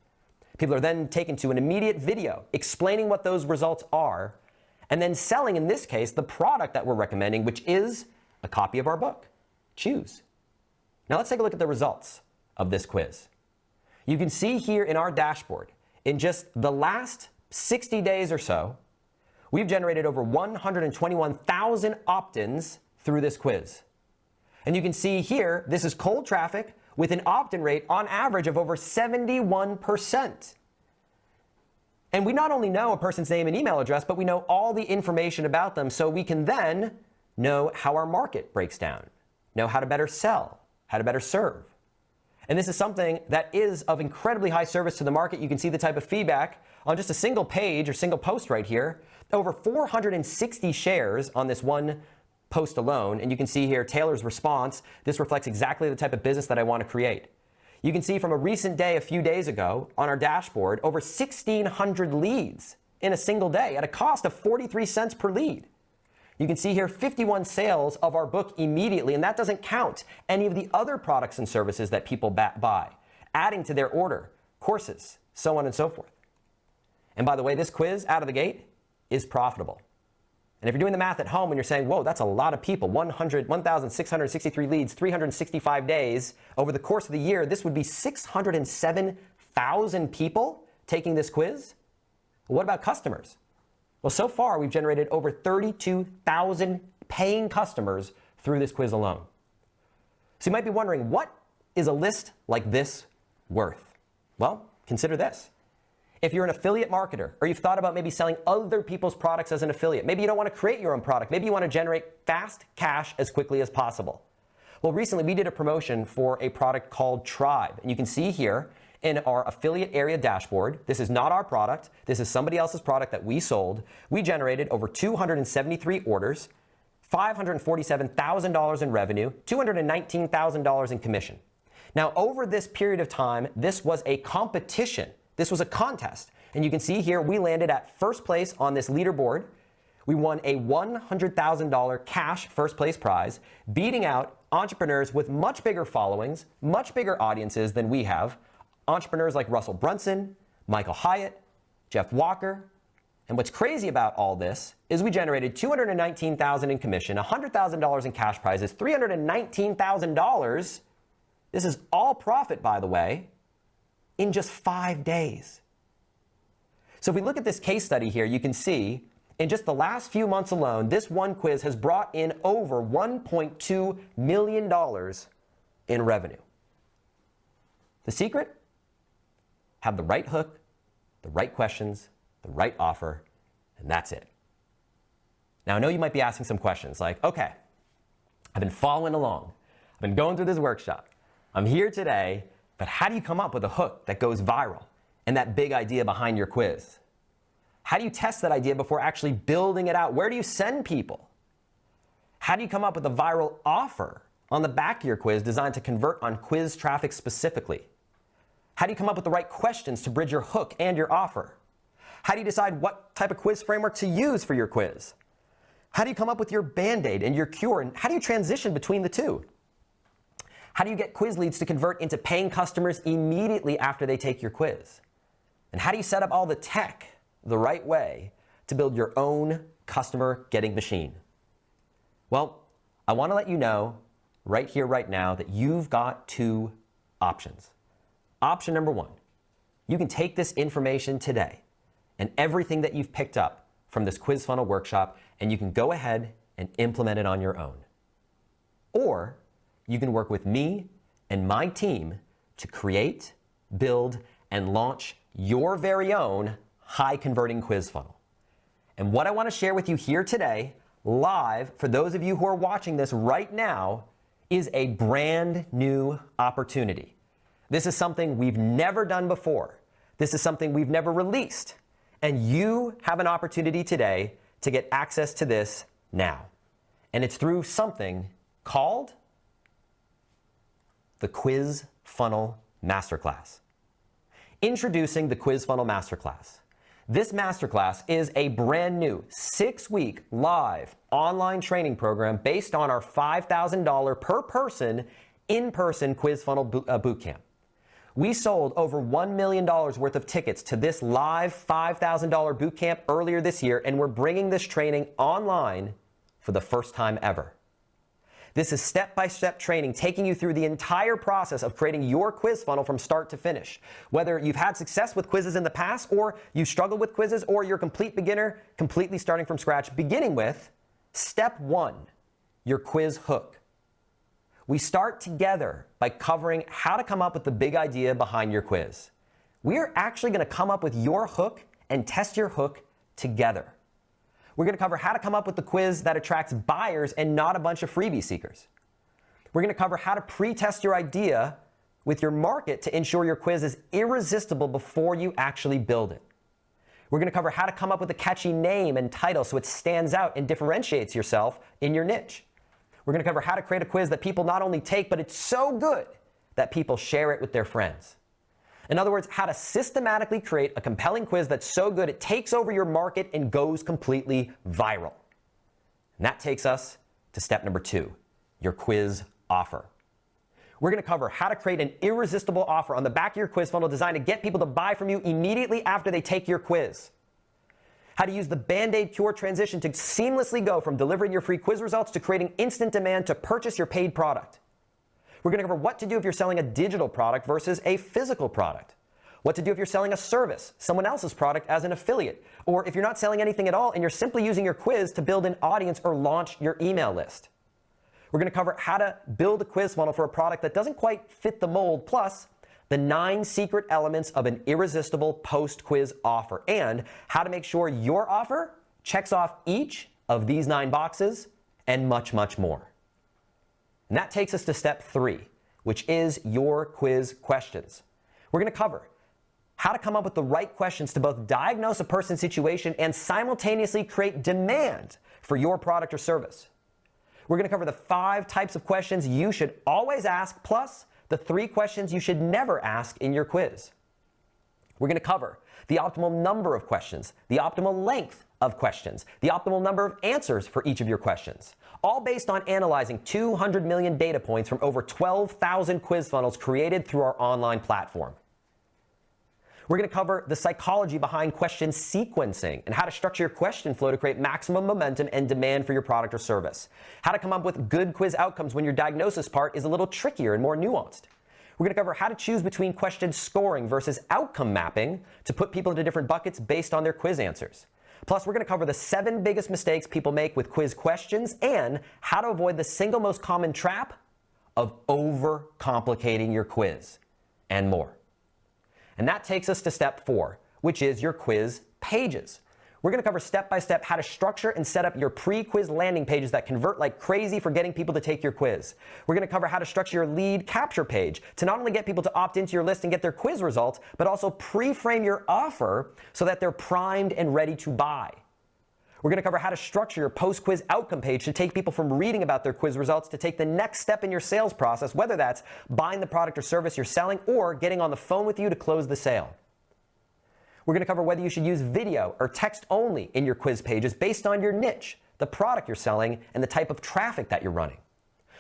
People are then taken to an immediate video explaining what those results are, and then selling, in this case, the product that we're recommending, which is a copy of our book, Choose. Now let's take a look at the results of this quiz. You can see here in our dashboard, in just the last 60 days or so, we've generated over 121,000 opt-ins through this quiz. And you can see here, this is cold traffic with an opt-in rate on average of over 71%. And we not only know a person's name and email address, but we know all the information about them, so we can then know how our market breaks down, know how to better sell, how to better serve. And this is something that is of incredibly high service to the market. You can see the type of feedback on just a single page or single post right here. Over 460 shares on this one post alone. And you can see here Taylor's response. This reflects exactly the type of business that I want to create. You can see from a recent day, a few days ago, on our dashboard, over 1,600 leads in a single day at a cost of 43 cents per lead. You can see here 51 sales of our book immediately, and that doesn't count any of the other products and services that people buy, adding to their order, courses, so on and so forth. And by the way, this quiz out of the gate is profitable. And if you're doing the math at home and you're saying, whoa, that's a lot of people, 1,663 leads, 365 days, over the course of the year, this would be 607,000 people taking this quiz. What about customers? Well, so far, we've generated over 32,000 paying customers through this quiz alone. So you might be wondering, what is a list like this worth? Well, consider this. If you're an affiliate marketer, or you've thought about maybe selling other people's products as an affiliate, maybe you don't want to create your own product, maybe you want to generate fast cash as quickly as possible. Well, recently we did a promotion for a product called Tribe. And you can see here in our affiliate area dashboard, this is not our product, this is somebody else's product that we sold. We generated over 273 orders, $547,000 in revenue, $219,000 in commission. Now, over this period of time, this was a competition. This was a contest. And you can see here, we landed at first place on this leaderboard. We won a $100,000 cash first place prize, beating out entrepreneurs with much bigger followings, much bigger audiences than we have. Entrepreneurs like Russell Brunson, Michael Hyatt, Jeff Walker. And what's crazy about all this is we generated $219,000 in commission, $100,000 in cash prizes, $319,000. This is all profit, by the way, in just 5 days. So if we look at this case study here, you can see in just the last few months alone, this one quiz has brought in over $1.2 million in revenue. The secret? Have the right hook, the right questions, the right offer, and that's it. Now, I know you might be asking some questions like, okay, I've been following along. I've been going through this workshop. I'm here today, But how do you come up with a hook that goes viral and that big idea behind your quiz? How do you test that idea before actually building it out? Where do you send people? How do you come up with a viral offer on the back of your quiz designed to convert on quiz traffic specifically? How do you come up with the right questions to bridge your hook and your offer? How do you decide what type of quiz framework to use for your quiz? How do you come up with your Band-Aid and your cure? And how do you transition between the two? How do you get quiz leads to convert into paying customers immediately after they take your quiz? And how do you set up all the tech the right way to build your own customer getting machine? Well, I want to let you know right here, right now, that you've got two options. Option number one, you can take this information today and everything that you've picked up from this quiz funnel workshop, and you can go ahead and implement it on your own. Or you can work with me and my team to create, build, and launch your very own high converting quiz funnel. And what I want to share with you here today, live, for those of you who are watching this right now, is a brand new opportunity. This is something we've never done before. This is something we've never released. And you have an opportunity today to get access to this now. And it's through something called the Quiz Funnel Masterclass. Introducing the Quiz Funnel Masterclass. This masterclass is a brand new 6-week live online training program based on our $5,000 per person in-person quiz funnel bootcamp. We sold over $1 million worth of tickets to this live $5,000 bootcamp earlier this year, and we're bringing this training online for the first time ever. This is step-by-step training taking you through the entire process of creating your quiz funnel from start to finish. Whether you've had success with quizzes in the past, or you struggle with quizzes, or you're a complete beginner, completely starting from scratch, beginning with step one, your quiz hook. We start together by covering how to come up with the big idea behind your quiz. We're actually going to come up with your hook and test your hook together. We're going to cover how to come up with the quiz that attracts buyers and not a bunch of freebie seekers. We're going to cover how to pre-test your idea with your market to ensure your quiz is irresistible before you actually build it. We're going to cover how to come up with a catchy name and title so it stands out and differentiates yourself in your niche. We're going to cover how to create a quiz that people not only take, but it's so good that people share it with their friends. In other words, how to systematically create a compelling quiz that's so good it takes over your market and goes completely viral. And that takes us to step number two, your quiz offer. We're going to cover how to create an irresistible offer on the back of your quiz funnel designed to get people to buy from you immediately after they take your quiz. How to use the Band-Aid cure transition to seamlessly go from delivering your free quiz results to creating instant demand to purchase your paid product. We're going to cover what to do if you're selling a digital product versus a physical product. What to do if you're selling a service, someone else's product as an affiliate, or if you're not selling anything at all and you're simply using your quiz to build an audience or launch your email list. We're going to cover how to build a quiz funnel for a product that doesn't quite fit the mold, plus the 9 secret elements of an irresistible post-quiz offer, and how to make sure your offer checks off each of these 9 boxes, and much, much more. And that takes us to step 3, which is your quiz questions. We're going to cover how to come up with the right questions to both diagnose a person's situation and simultaneously create demand for your product or service. We're going to cover the 5 types of questions you should always ask, plus the 3 questions you should never ask in your quiz. We're going to cover the optimal number of questions, the optimal length of questions, the optimal number of answers for each of your questions, all based on analyzing 200 million data points from over 12,000 quiz funnels created through our online platform. We're going to cover the psychology behind question sequencing and how to structure your question flow to create maximum momentum and demand for your product or service. How to come up with good quiz outcomes when your diagnosis part is a little trickier and more nuanced. We're going to cover how to choose between question scoring versus outcome mapping to put people into different buckets based on their quiz answers. Plus, we're going to cover the 7 biggest mistakes people make with quiz questions and how to avoid the single most common trap of overcomplicating your quiz, and more. And that takes us to step 4, which is your quiz pages. we're going to cover step-by-step how to structure and set up your pre-quiz landing pages that convert like crazy for getting people to take your quiz. We're going to cover how to structure your lead capture page to not only get people to opt into your list and get their quiz results, but also pre-frame your offer so that they're primed and ready to buy. We're going to cover how to structure your post-quiz outcome page to take people from reading about their quiz results to take the next step in your sales process, whether that's buying the product or service you're selling or getting on the phone with you to close the sale. We're going to cover whether you should use video or text only in your quiz pages based on your niche, the product you're selling, and the type of traffic that you're running.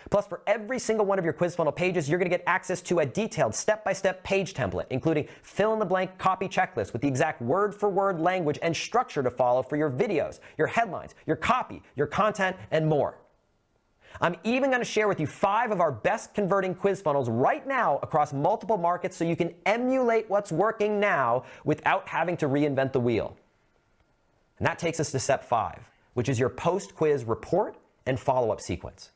Plus, for every single one of your quiz funnel pages, you're going to get access to a detailed step-by-step page template, including fill-in-the-blank copy checklist with the exact word-for-word language and structure to follow for your videos, your headlines, your copy, your content, and more. I'm even going to share with you 5 of our best converting quiz funnels right now across multiple markets so you can emulate what's working now without having to reinvent the wheel. And that takes us to step 5, which is your post-quiz report and follow-up sequence.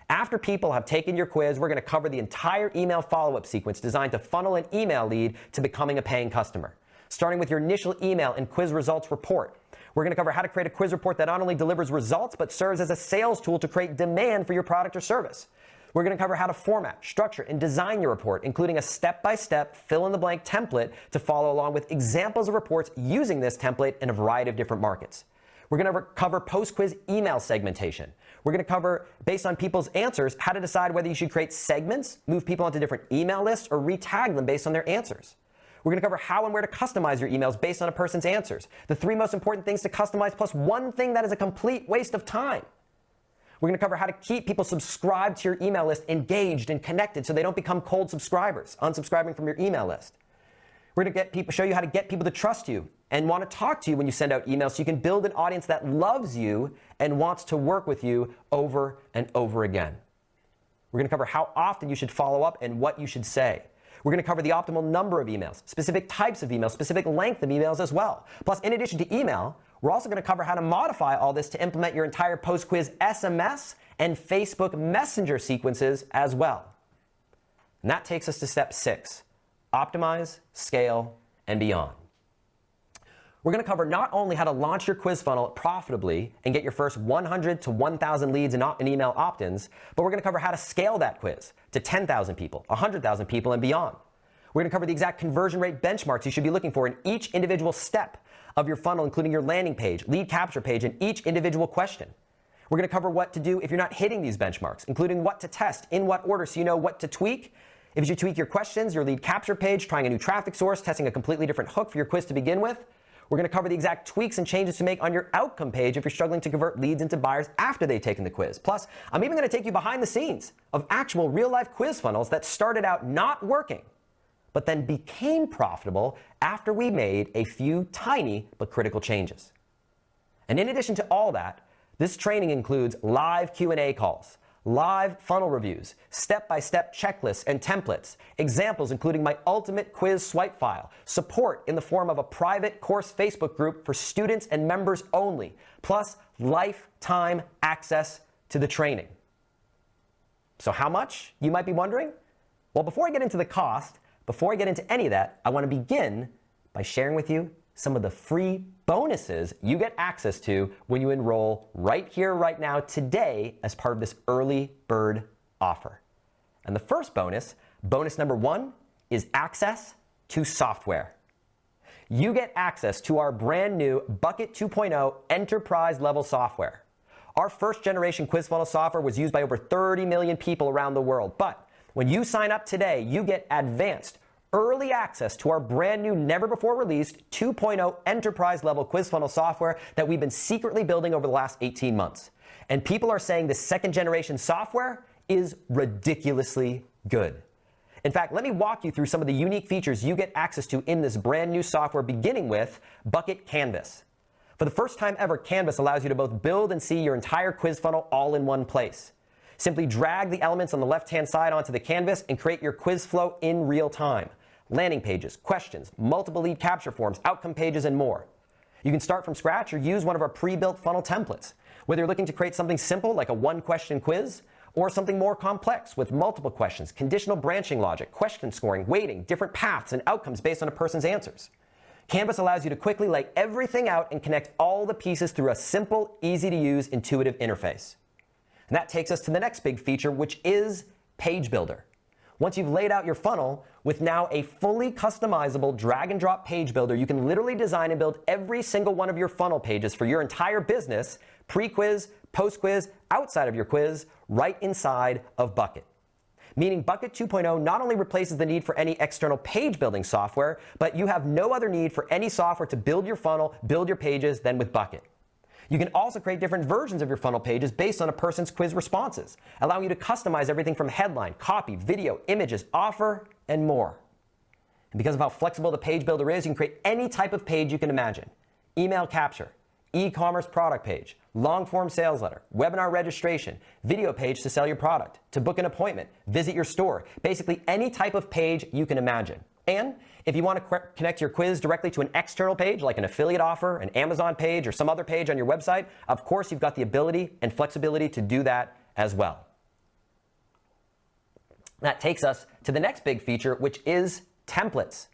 After people have taken your quiz, we're going to cover the entire email follow-up sequence designed to funnel an email lead to becoming a paying customer. Starting with your initial email and quiz results report. We're going to cover how to create a quiz report that not only delivers results, but serves as a sales tool to create demand for your product or service. We're going to cover how to format, structure, and design your report, including a step-by-step fill-in-the-blank template to follow along with examples of reports using this template in a variety of different markets. We're going to cover post-quiz email segmentation. We're going to cover, based on people's answers, how to decide whether you should create segments, move people onto different email lists, or retag them based on their answers. We're going to cover how and where to customize your emails based on a person's answers. The 3 most important things to customize plus 1 thing that is a complete waste of time. We're going to cover how to keep people subscribed to your email list engaged and connected so they don't become cold subscribers, unsubscribing from your email list. We're going to show you how to get people to trust you and want to talk to you when you send out emails so you can build an audience that loves you and wants to work with you over and over again. We're going to cover how often you should follow up and what you should say. We're going to cover the optimal number of emails, specific types of emails, specific length of emails as well. Plus, in addition to email, we're also going to cover how to modify all this to implement your entire post-quiz SMS and Facebook Messenger sequences as well. And that takes us to step 6, optimize, scale, and beyond. We're going to cover not only how to launch your quiz funnel profitably and get your first 100 to 1,000 leads and email opt-ins, but we're going to cover how to scale that quiz to 10,000 people, 100,000 people, and beyond. We're going to cover the exact conversion rate benchmarks you should be looking for in each individual step of your funnel, including your landing page, lead capture page, and each individual question. We're going to cover what to do if you're not hitting these benchmarks, including what to test, in what order, so you know what to tweak. If you should tweak your questions, your lead capture page, trying a new traffic source, testing a completely different hook for your quiz to begin with. We're going to cover the exact tweaks and changes to make on your outcome page if you're struggling to convert leads into buyers after they've taken the quiz. Plus, I'm even going to take you behind the scenes of actual real-life quiz funnels that started out not working, but then became profitable after we made a few tiny but critical changes. And in addition to all that, this training includes live Q&A calls, live funnel reviews, step-by-step checklists and templates, examples including my ultimate quiz swipe file, support in the form of a private course Facebook group for students and members only, plus lifetime access to the training. So how much, you might be wondering? Well, before I get into the cost, before I get into any of that, I want to begin by sharing with you some of the free bonuses you get access to when you enroll right here, right now, today, as part of this early bird offer. And the first bonus, bonus number 1, is access to software. You get access to our brand new Bucket 2.0 enterprise level software. Our first generation quiz funnel software was used by over 30 million people around the world. But when you sign up today, you get advanced early access to our brand new, never before released 2.0 enterprise level quiz funnel software that we've been secretly building over the last 18 months. And people are saying the second generation software is ridiculously good. In fact, let me walk you through some of the unique features you get access to in this brand new software, beginning with Bucket Canvas. For the first time ever, Canvas allows you to both build and see your entire quiz funnel all in one place. Simply drag the elements on the left-hand side onto the canvas and create your quiz flow in real time. Landing pages, questions, multiple lead capture forms, outcome pages, and more. You can start from scratch or use one of our pre-built funnel templates. Whether you're looking to create something simple like a one-question quiz, or something more complex with multiple questions, conditional branching logic, question scoring, weighting, different paths and outcomes based on a person's answers. Canvas allows you to quickly lay everything out and connect all the pieces through a simple, easy-to-use, intuitive interface. And that takes us to the next big feature, which is Page Builder. Once you've laid out your funnel, with now a fully customizable drag and drop page builder, you can literally design and build every single one of your funnel pages for your entire business, pre-quiz, post-quiz, outside of your quiz, right inside of Bucket. Meaning Bucket 2.0 not only replaces the need for any external page building software, but you have no other need for any software to build your funnel, build your pages than with Bucket. You can also create different versions of your funnel pages based on a person's quiz responses, allowing you to customize everything from headline, copy, video, images, offer, and more. And because of how flexible the page builder is, you can create any type of page you can imagine. Email capture, e-commerce product page, long-form sales letter, webinar registration, video page to sell your product, to book an appointment, visit your store, basically any type of page you can imagine. And if you want to connect your quiz directly to an external page, like an affiliate offer, an Amazon page, or some other page on your website, of course, you've got the ability and flexibility to do that as well. That takes us to the next big feature, which is templates.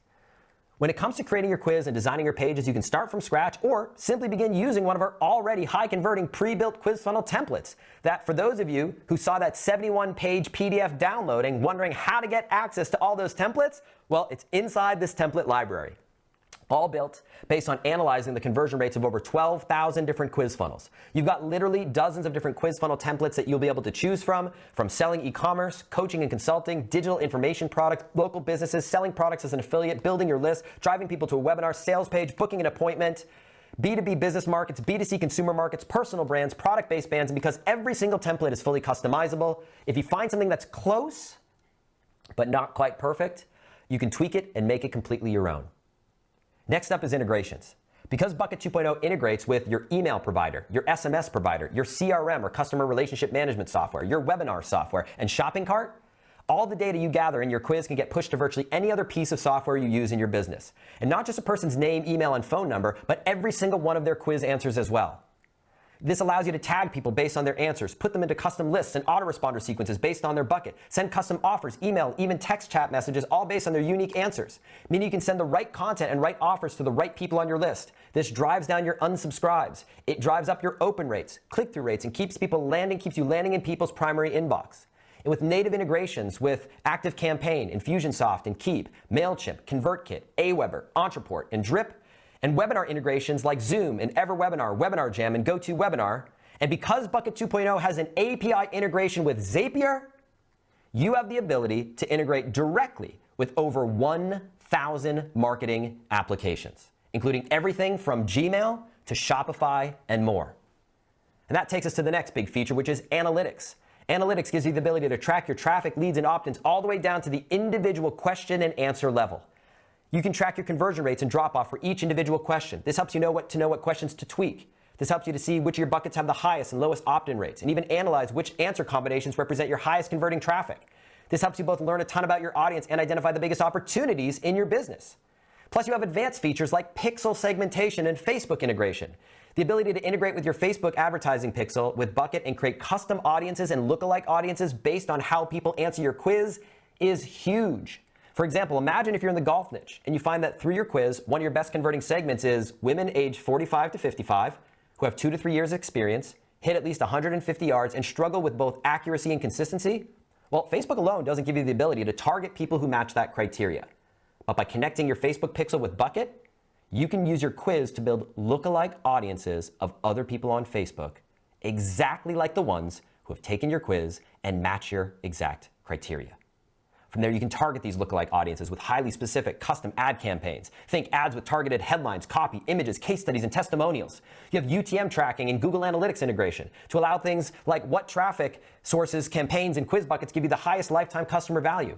When it comes to creating your quiz and designing your pages, you can start from scratch or simply begin using one of our already high-converting pre-built quiz funnel templates that, for those of you who saw that 71-page PDF downloading, wondering how to get access to all those templates, well, it's inside this template library. All built based on analyzing the conversion rates of over 12,000 different quiz funnels. You've got literally dozens of different quiz funnel templates that you'll be able to choose from selling e-commerce, coaching and consulting, digital information products, local businesses, selling products as an affiliate, building your list, driving people to a webinar, sales page, booking an appointment, B2B business markets, B2C consumer markets, personal brands, product-based brands, and because every single template is fully customizable, if you find something that's close but not quite perfect, you can tweak it and make it completely your own. Next up is integrations. Because Bucket 2.0 integrates with your email provider, your SMS provider, your CRM or customer relationship management software, your webinar software, and shopping cart, all the data you gather in your quiz can get pushed to virtually any other piece of software you use in your business. And not just a person's name, email, and phone number, but every single one of their quiz answers as well. This allows you to tag people based on their answers, put them into custom lists and autoresponder sequences based on their bucket, send custom offers, email, even text chat messages, all based on their unique answers. Meaning you can send the right content and right offers to the right people on your list. This drives down your unsubscribes. It drives up your open rates, click-through rates, and keeps you landing in people's primary inbox. And with native integrations with ActiveCampaign, Infusionsoft, and Keep, MailChimp, ConvertKit, Aweber, Ontraport, and Drip, and webinar integrations like Zoom and EverWebinar, Webinar Jam, and GoToWebinar. And because Bucket 2.0 has an API integration with Zapier, you have the ability to integrate directly with over 1,000 marketing applications, including everything from Gmail to Shopify and more. And that takes us to the next big feature, which is analytics. Analytics gives you the ability to track your traffic, leads, and opt-ins all the way down to the individual question and answer level. You can track your conversion rates and drop-off for each individual question. This helps you know what questions to tweak. This helps you to see which of your buckets have the highest and lowest opt-in rates, and even analyze which answer combinations represent your highest converting traffic. This helps you both learn a ton about your audience and identify the biggest opportunities in your business. Plus, you have advanced features like pixel segmentation and Facebook integration. The ability to integrate with your Facebook advertising pixel with Bucket and create custom audiences and lookalike audiences based on how people answer your quiz is huge. For example, imagine if you're in the golf niche and you find that through your quiz, one of your best converting segments is women aged 45 to 55 who have 2 to 3 years experience, hit at least 150 yards, and struggle with both accuracy and consistency. Well, Facebook alone doesn't give you the ability to target people who match that criteria. But by connecting your Facebook pixel with Bucket, you can use your quiz to build lookalike audiences of other people on Facebook, exactly like the ones who have taken your quiz and match your exact criteria. From there, you can target these lookalike audiences with highly specific custom ad campaigns. Think ads with targeted headlines, copy, images, case studies, and testimonials. You have UTM tracking and Google Analytics integration to allow things like what traffic sources, campaigns, and quiz buckets give you the highest lifetime customer value.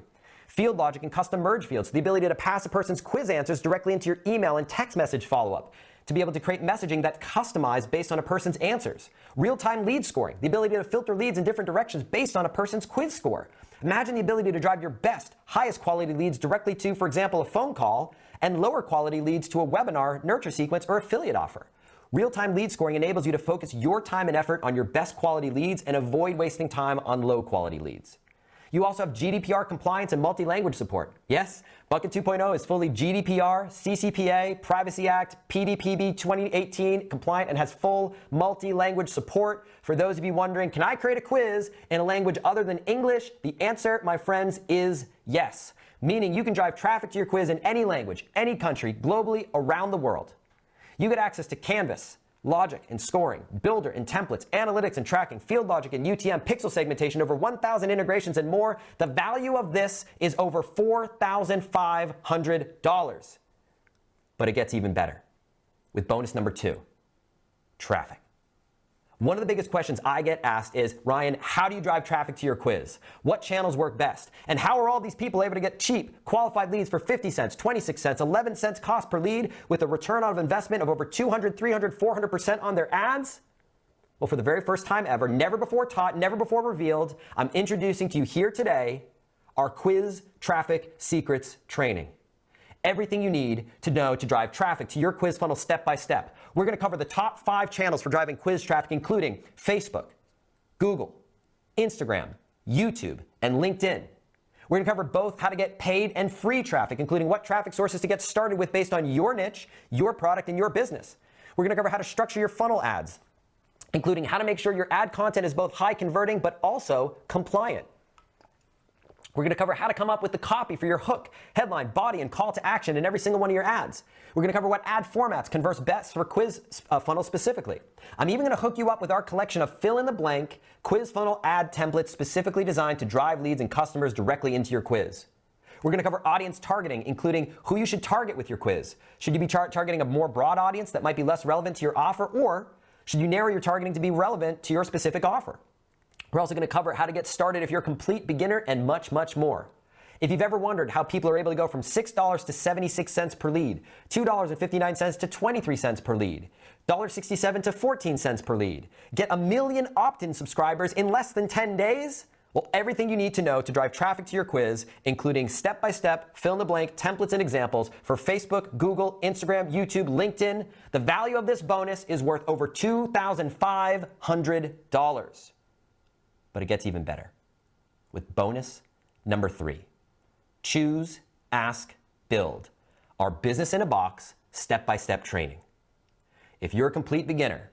Field logic and custom merge fields, the ability to pass a person's quiz answers directly into your email and text message follow-up, to be able to create messaging that's customized based on a person's answers. Real-time lead scoring, the ability to filter leads in different directions based on a person's quiz score. Imagine the ability to drive your best, highest quality leads directly to, for example, a phone call, and lower quality leads to a webinar, nurture sequence, or affiliate offer. Real-time lead scoring enables you to focus your time and effort on your best quality leads and avoid wasting time on low quality leads. You also have GDPR compliance and multi-language support. Yes, Bucket 2.0 is fully GDPR, CCPA, Privacy Act, PDPB 2018 compliant and has full multi-language support. For those of you wondering, can I create a quiz in a language other than English? The answer, my friends, is yes. Meaning you can drive traffic to your quiz in any language, any country, globally, around the world. You get access to Canvas, logic and scoring, builder and templates, analytics and tracking, field logic and UTM, pixel segmentation, over 1,000 integrations and more. The value of this is over $4,500. But it gets even better with bonus number 2, traffic. One of the biggest questions I get asked is, Ryan, how do you drive traffic to your quiz? What channels work best? And how are all these people able to get cheap, qualified leads for 50 cents, 26 cents, 11 cents cost per lead with a return on investment of over 200, 300, 400% on their ads? Well, for the very first time ever, never before taught, never before revealed, I'm introducing to you here today our Quiz Traffic Secrets training. Everything you need to know to drive traffic to your quiz funnel step by step. We're going to cover the top 5 channels for driving quiz traffic, including Facebook, Google, Instagram, YouTube, and LinkedIn. We're going to cover both how to get paid and free traffic, including what traffic sources to get started with based on your niche, your product, and your business. We're going to cover how to structure your funnel ads, including how to make sure your ad content is both high converting but also compliant. We're going to cover how to come up with the copy for your hook, headline, body, and call to action in every single one of your ads. We're going to cover what ad formats converts best for quiz funnels specifically. I'm even going to hook you up with our collection of fill-in-the-blank quiz funnel ad templates specifically designed to drive leads and customers directly into your quiz. We're going to cover audience targeting, including who you should target with your quiz. Should you be targeting a more broad audience that might be less relevant to your offer, or should you narrow your targeting to be relevant to your specific offer? We're also going to cover how to get started if you're a complete beginner and much, much more. If you've ever wondered how people are able to go from $6 to 76 cents per lead, $2.59 to 23 cents per lead, $1.67 to 14 cents per lead, get 1 million opt-in subscribers in less than 10 days, well, everything you need to know to drive traffic to your quiz, including step-by-step, fill-in-the-blank templates and examples for Facebook, Google, Instagram, YouTube, LinkedIn. The value of this bonus is worth over $2,500. But it gets even better with bonus number 3. Choose, Ask, Build, our business in a box, step-by-step training. If you're a complete beginner,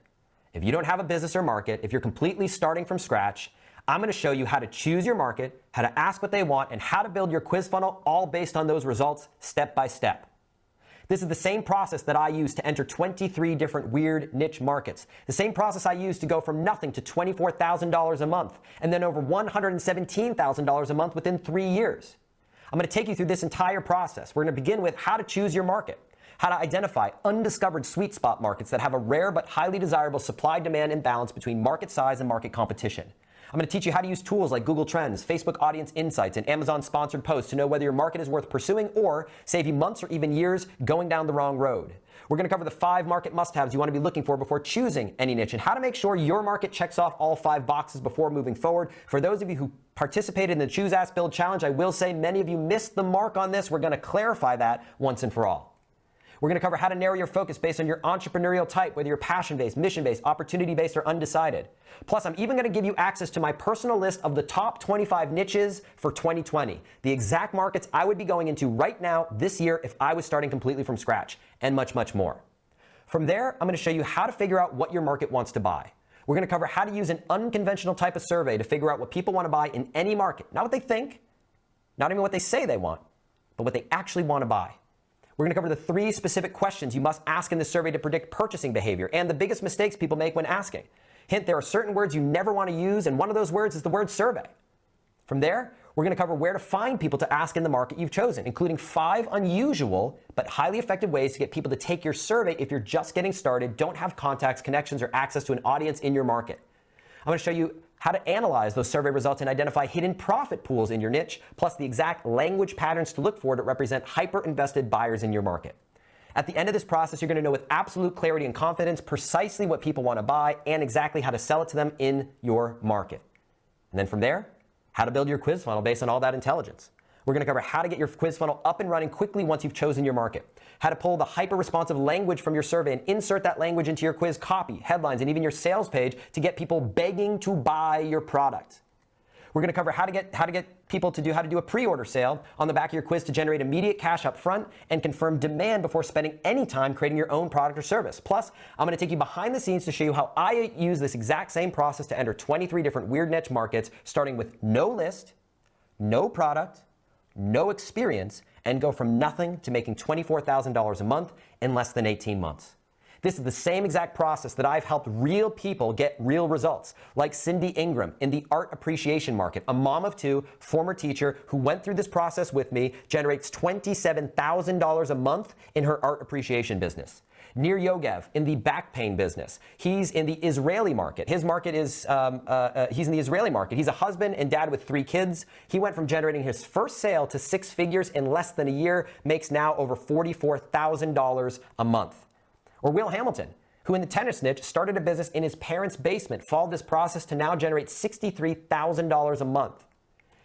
if you don't have a business or market, if you're completely starting from scratch, I'm going to show you how to choose your market, how to ask what they want, and how to build your quiz funnel all based on those results step by step. This is the same process that I used to enter 23 different weird niche markets. The same process I used to go from nothing to $24,000 a month, and then over $117,000 a month within 3 years. I'm going to take you through this entire process. We're going to begin with how to choose your market, how to identify undiscovered sweet spot markets that have a rare but highly desirable supply-demand imbalance between market size and market competition. I'm going to teach you how to use tools like Google Trends, Facebook Audience Insights, and Amazon Sponsored Posts to know whether your market is worth pursuing or save you months or even years going down the wrong road. We're going to cover the 5 market must-haves you want to be looking for before choosing any niche and how to make sure your market checks off all 5 boxes before moving forward. For those of you who participated in the Choose, Ask, Build Challenge, I will say many of you missed the mark on this. We're going to clarify that once and for all. We're going to cover how to narrow your focus based on your entrepreneurial type, whether you're passion-based, mission-based, opportunity-based, or undecided. Plus, I'm even going to give you access to my personal list of the top 25 niches for 2020, the exact markets I would be going into right now this year if I was starting completely from scratch, and much, much more. From there, I'm going to show you how to figure out what your market wants to buy. We're going to cover how to use an unconventional type of survey to figure out what people want to buy in any market. Not what they think, not even what they say they want, but what they actually want to buy. We're going to cover the 3 specific questions you must ask in this survey to predict purchasing behavior and the biggest mistakes people make when asking. Hint, there are certain words you never want to use, and one of those words is the word survey. From there, we're going to cover where to find people to ask in the market you've chosen, including 5 unusual but highly effective ways to get people to take your survey if you're just getting started, don't have contacts, connections, or access to an audience in your market. I'm going to show you how to analyze those survey results and identify hidden profit pools in your niche, plus the exact language patterns to look for that represent hyper-invested buyers in your market. At the end of this process, you're going to know with absolute clarity and confidence precisely what people want to buy and exactly how to sell it to them in your market. And then from there, how to build your quiz funnel based on all that intelligence. We're going to cover how to get your quiz funnel up and running quickly once you've chosen your market, how to pull the hyper-responsive language from your survey and insert that language into your quiz copy, headlines, and even your sales page to get people begging to buy your product. We're going to cover how to get people to how to do a pre-order sale on the back of your quiz to generate immediate cash up front and confirm demand before spending any time creating your own product or service. Plus, I'm going to take you behind the scenes to show you how I use this exact same process to enter 23 different weird niche markets, starting with no list, no product, no experience, and go from nothing to making $24,000 a month in less than 18 months. This is the same exact process that I've helped real people get real results, like Cindy Ingram in the art appreciation market, a mom of two, former teacher who went through this process with me, generates $27,000 a month in her art appreciation business. Nir Yogev in the back pain business. He's in the Israeli market. His market is, he's in the Israeli market. He's a husband and dad with 3 kids. He went from generating his first sale to 6 figures in less than a year, makes now over $44,000 a month. Or Will Hamilton, who in the tennis niche started a business in his parents' basement, followed this process to now generate $63,000 a month.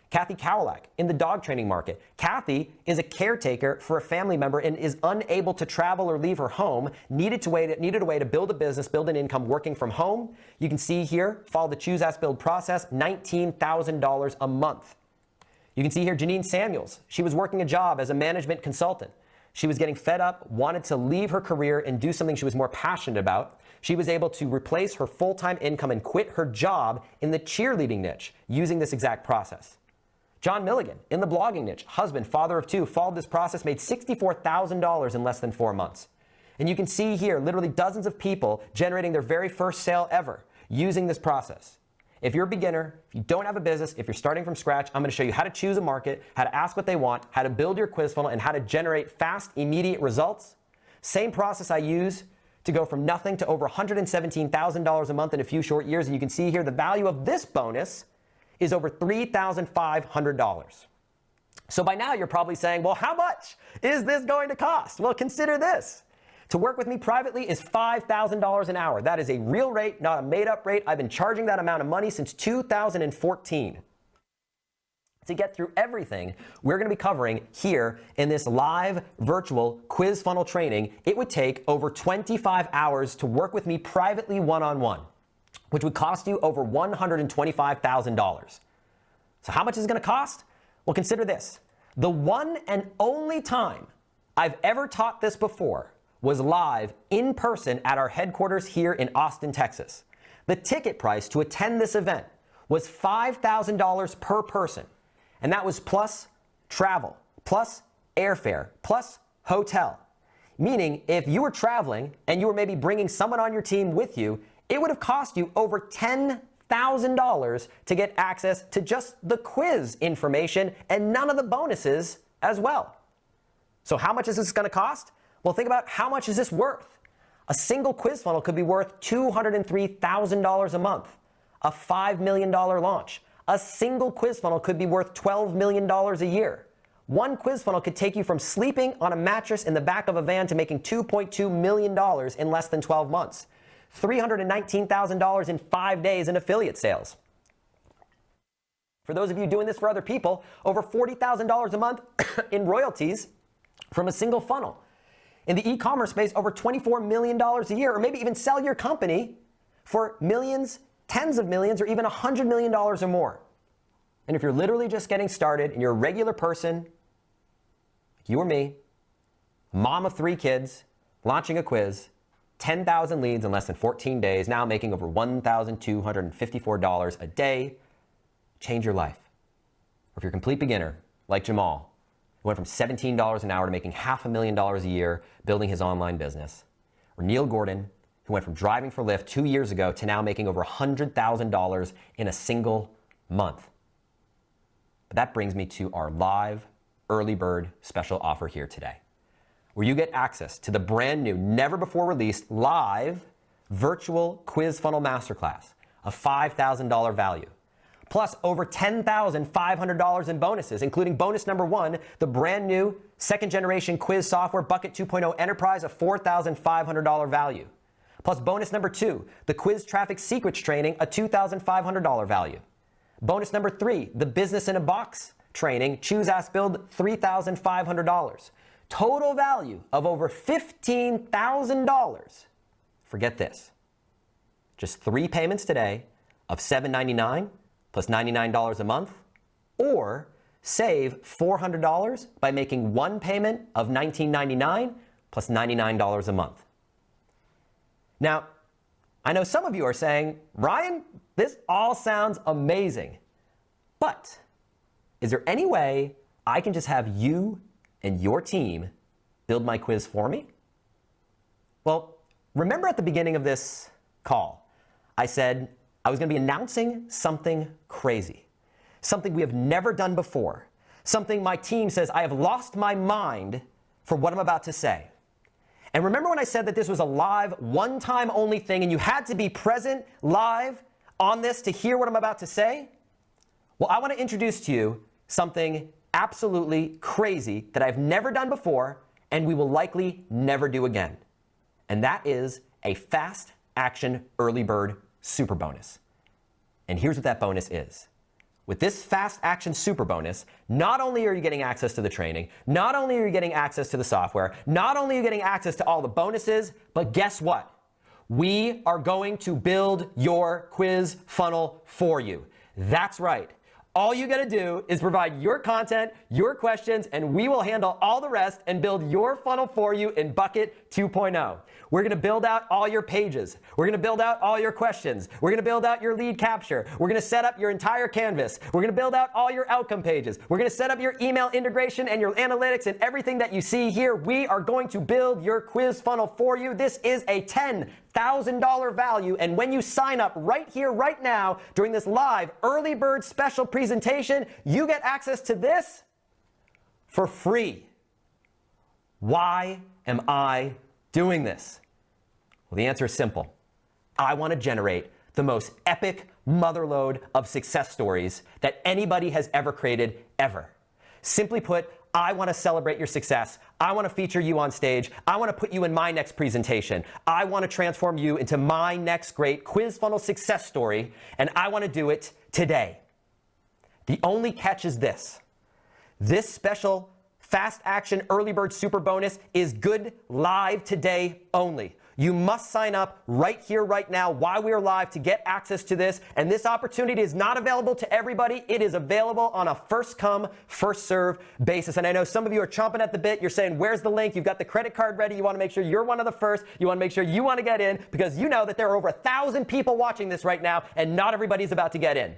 Kathy Kowalak in the dog training market. Kathy is a caretaker for a family member and is unable to travel or leave her home, needed a way to build a business, build an income working from home. You can see here, follow the Choose, Ask, Build process, $19,000 a month. You can see here Janine Samuels. She was working a job as a management consultant. She was getting fed up, wanted to leave her career and do something she was more passionate about. She was able to replace her full-time income and quit her job in the cheerleading niche using this exact process. John Milligan in the blogging niche, husband, father of 2, followed this process, made $64,000 in less than 4 months. And you can see here literally dozens of people generating their very first sale ever using this process. If you're a beginner, if you don't have a business, if you're starting from scratch, I'm going to show you how to choose a market, how to ask what they want, how to build your quiz funnel, and how to generate fast, immediate results. Same process I use to go from nothing to over $117,000 a month in a few short years. And you can see here the value of this bonus is over $3,500. So by now you're probably saying, well, how much is this going to cost? Well, consider this. To work with me privately is $5,000 an hour. That is a real rate, not a made-up rate. I've been charging that amount of money since 2014. To get through everything we're going to be covering here in this live virtual quiz funnel training, it would take over 25 hours to work with me privately one-on-one, which would cost you over $125,000. So how much is it going to cost? Well, consider this. The one and only time I've ever taught this before was live in person at our headquarters here in Austin, Texas. The ticket price to attend this event was $5,000 per person, and that was plus travel, plus airfare, plus hotel. Meaning, if you were traveling and you were maybe bringing someone on your team with you, it would have cost you over $10,000 to get access to just the quiz information and none of the bonuses as well. So how much is this going to cost? Well, think about how much is this worth? A single quiz funnel could be worth $203,000 a month, a $5 million launch. A single quiz funnel could be worth $12 million a year. One quiz funnel could take you from sleeping on a mattress in the back of a van to making $2.2 million in less than 12 months. $319,000 in 5 days in affiliate sales. For those of you doing this for other people, over $40,000 a month in royalties from a single funnel. In the e-commerce space, over $24 million a year, or maybe even sell your company for millions, tens of millions, or even $100 million or more. And if you're literally just getting started and you're a regular person, like you or me, mom of 3 kids, launching a quiz, 10,000 leads in less than 14 days, now making over $1,254 a day, change your life. Or if you're a complete beginner, like Jamal, who went from $17 an hour to making $500,000 a year building his online business. Or Neil Gordon, who went from driving for Lyft 2 years ago to now making over $100,000 in a single month. But that brings me to our live early bird special offer here today, where you get access to the brand new, never before released live virtual quiz funnel masterclass, a $5,000 value. Plus over $10,500 in bonuses, including bonus number 1, the brand new second generation quiz software Bucket 2.0 Enterprise, a $4,500 value. Plus bonus number 2, the quiz traffic secrets training, a $2,500 value. Bonus number 3, the business in a box training, Choose, Ask, Build, $3,500. Total value of over $15,000. Forget this. Just 3 payments today of $799 plus $99 a month, or save $400 by making one payment of $19.99 plus $99 a month. Now, I know some of you are saying, Ryan, this all sounds amazing, but is there any way I can just have you and your team build my quiz for me? Well, remember at the beginning of this call, I said I was going to be announcing something crazy, something we have never done before, something my team says I have lost my mind for what I'm about to say. And remember when I said that this was a live, one-time only thing and you had to be present live on this to hear what I'm about to say? Well, I want to introduce to you something absolutely crazy that I've never done before and we will likely never do again. And that is a fast action early bird super bonus. And here's what that bonus is. With this fast action super bonus, not only are you getting access to the training, not only are you getting access to the software, not only are you getting access to all the bonuses, but guess what? We are going to build your quiz funnel for you. That's right. All you got to do is provide your content, your questions, and we will handle all the rest and build your funnel for you in Bucket 2.0. We're going to build out all your pages. We're going to build out all your questions. We're going to build out your lead capture. We're going to set up your entire canvas. We're going to build out all your outcome pages. We're going to set up your email integration and your analytics and everything that you see here. We are going to build your quiz funnel for you. This is a $10,000 value, and when you sign up right here, right now, during this live early bird special presentation, you get access to this for free. Why am I doing this? Well, the answer is simple. I want to generate the most epic motherload of success stories that anybody has ever created, ever. Simply put, I want to celebrate your success. I want to feature you on stage. I want to put you in my next presentation. I want to transform you into my next great quiz funnel success story, and I want to do it today. The only catch is this. This special fast action early bird super bonus is good live today only. You must sign up right here, right now, while we are live to get access to this. And this opportunity is not available to everybody. It is available on a first come, first serve basis. And I know some of you are chomping at the bit. You're saying, where's the link? You've got the credit card ready. You want to make sure you're one of the first. You want to make sure you want to get in because you know that there are over 1,000 people watching this right now and not everybody's about to get in.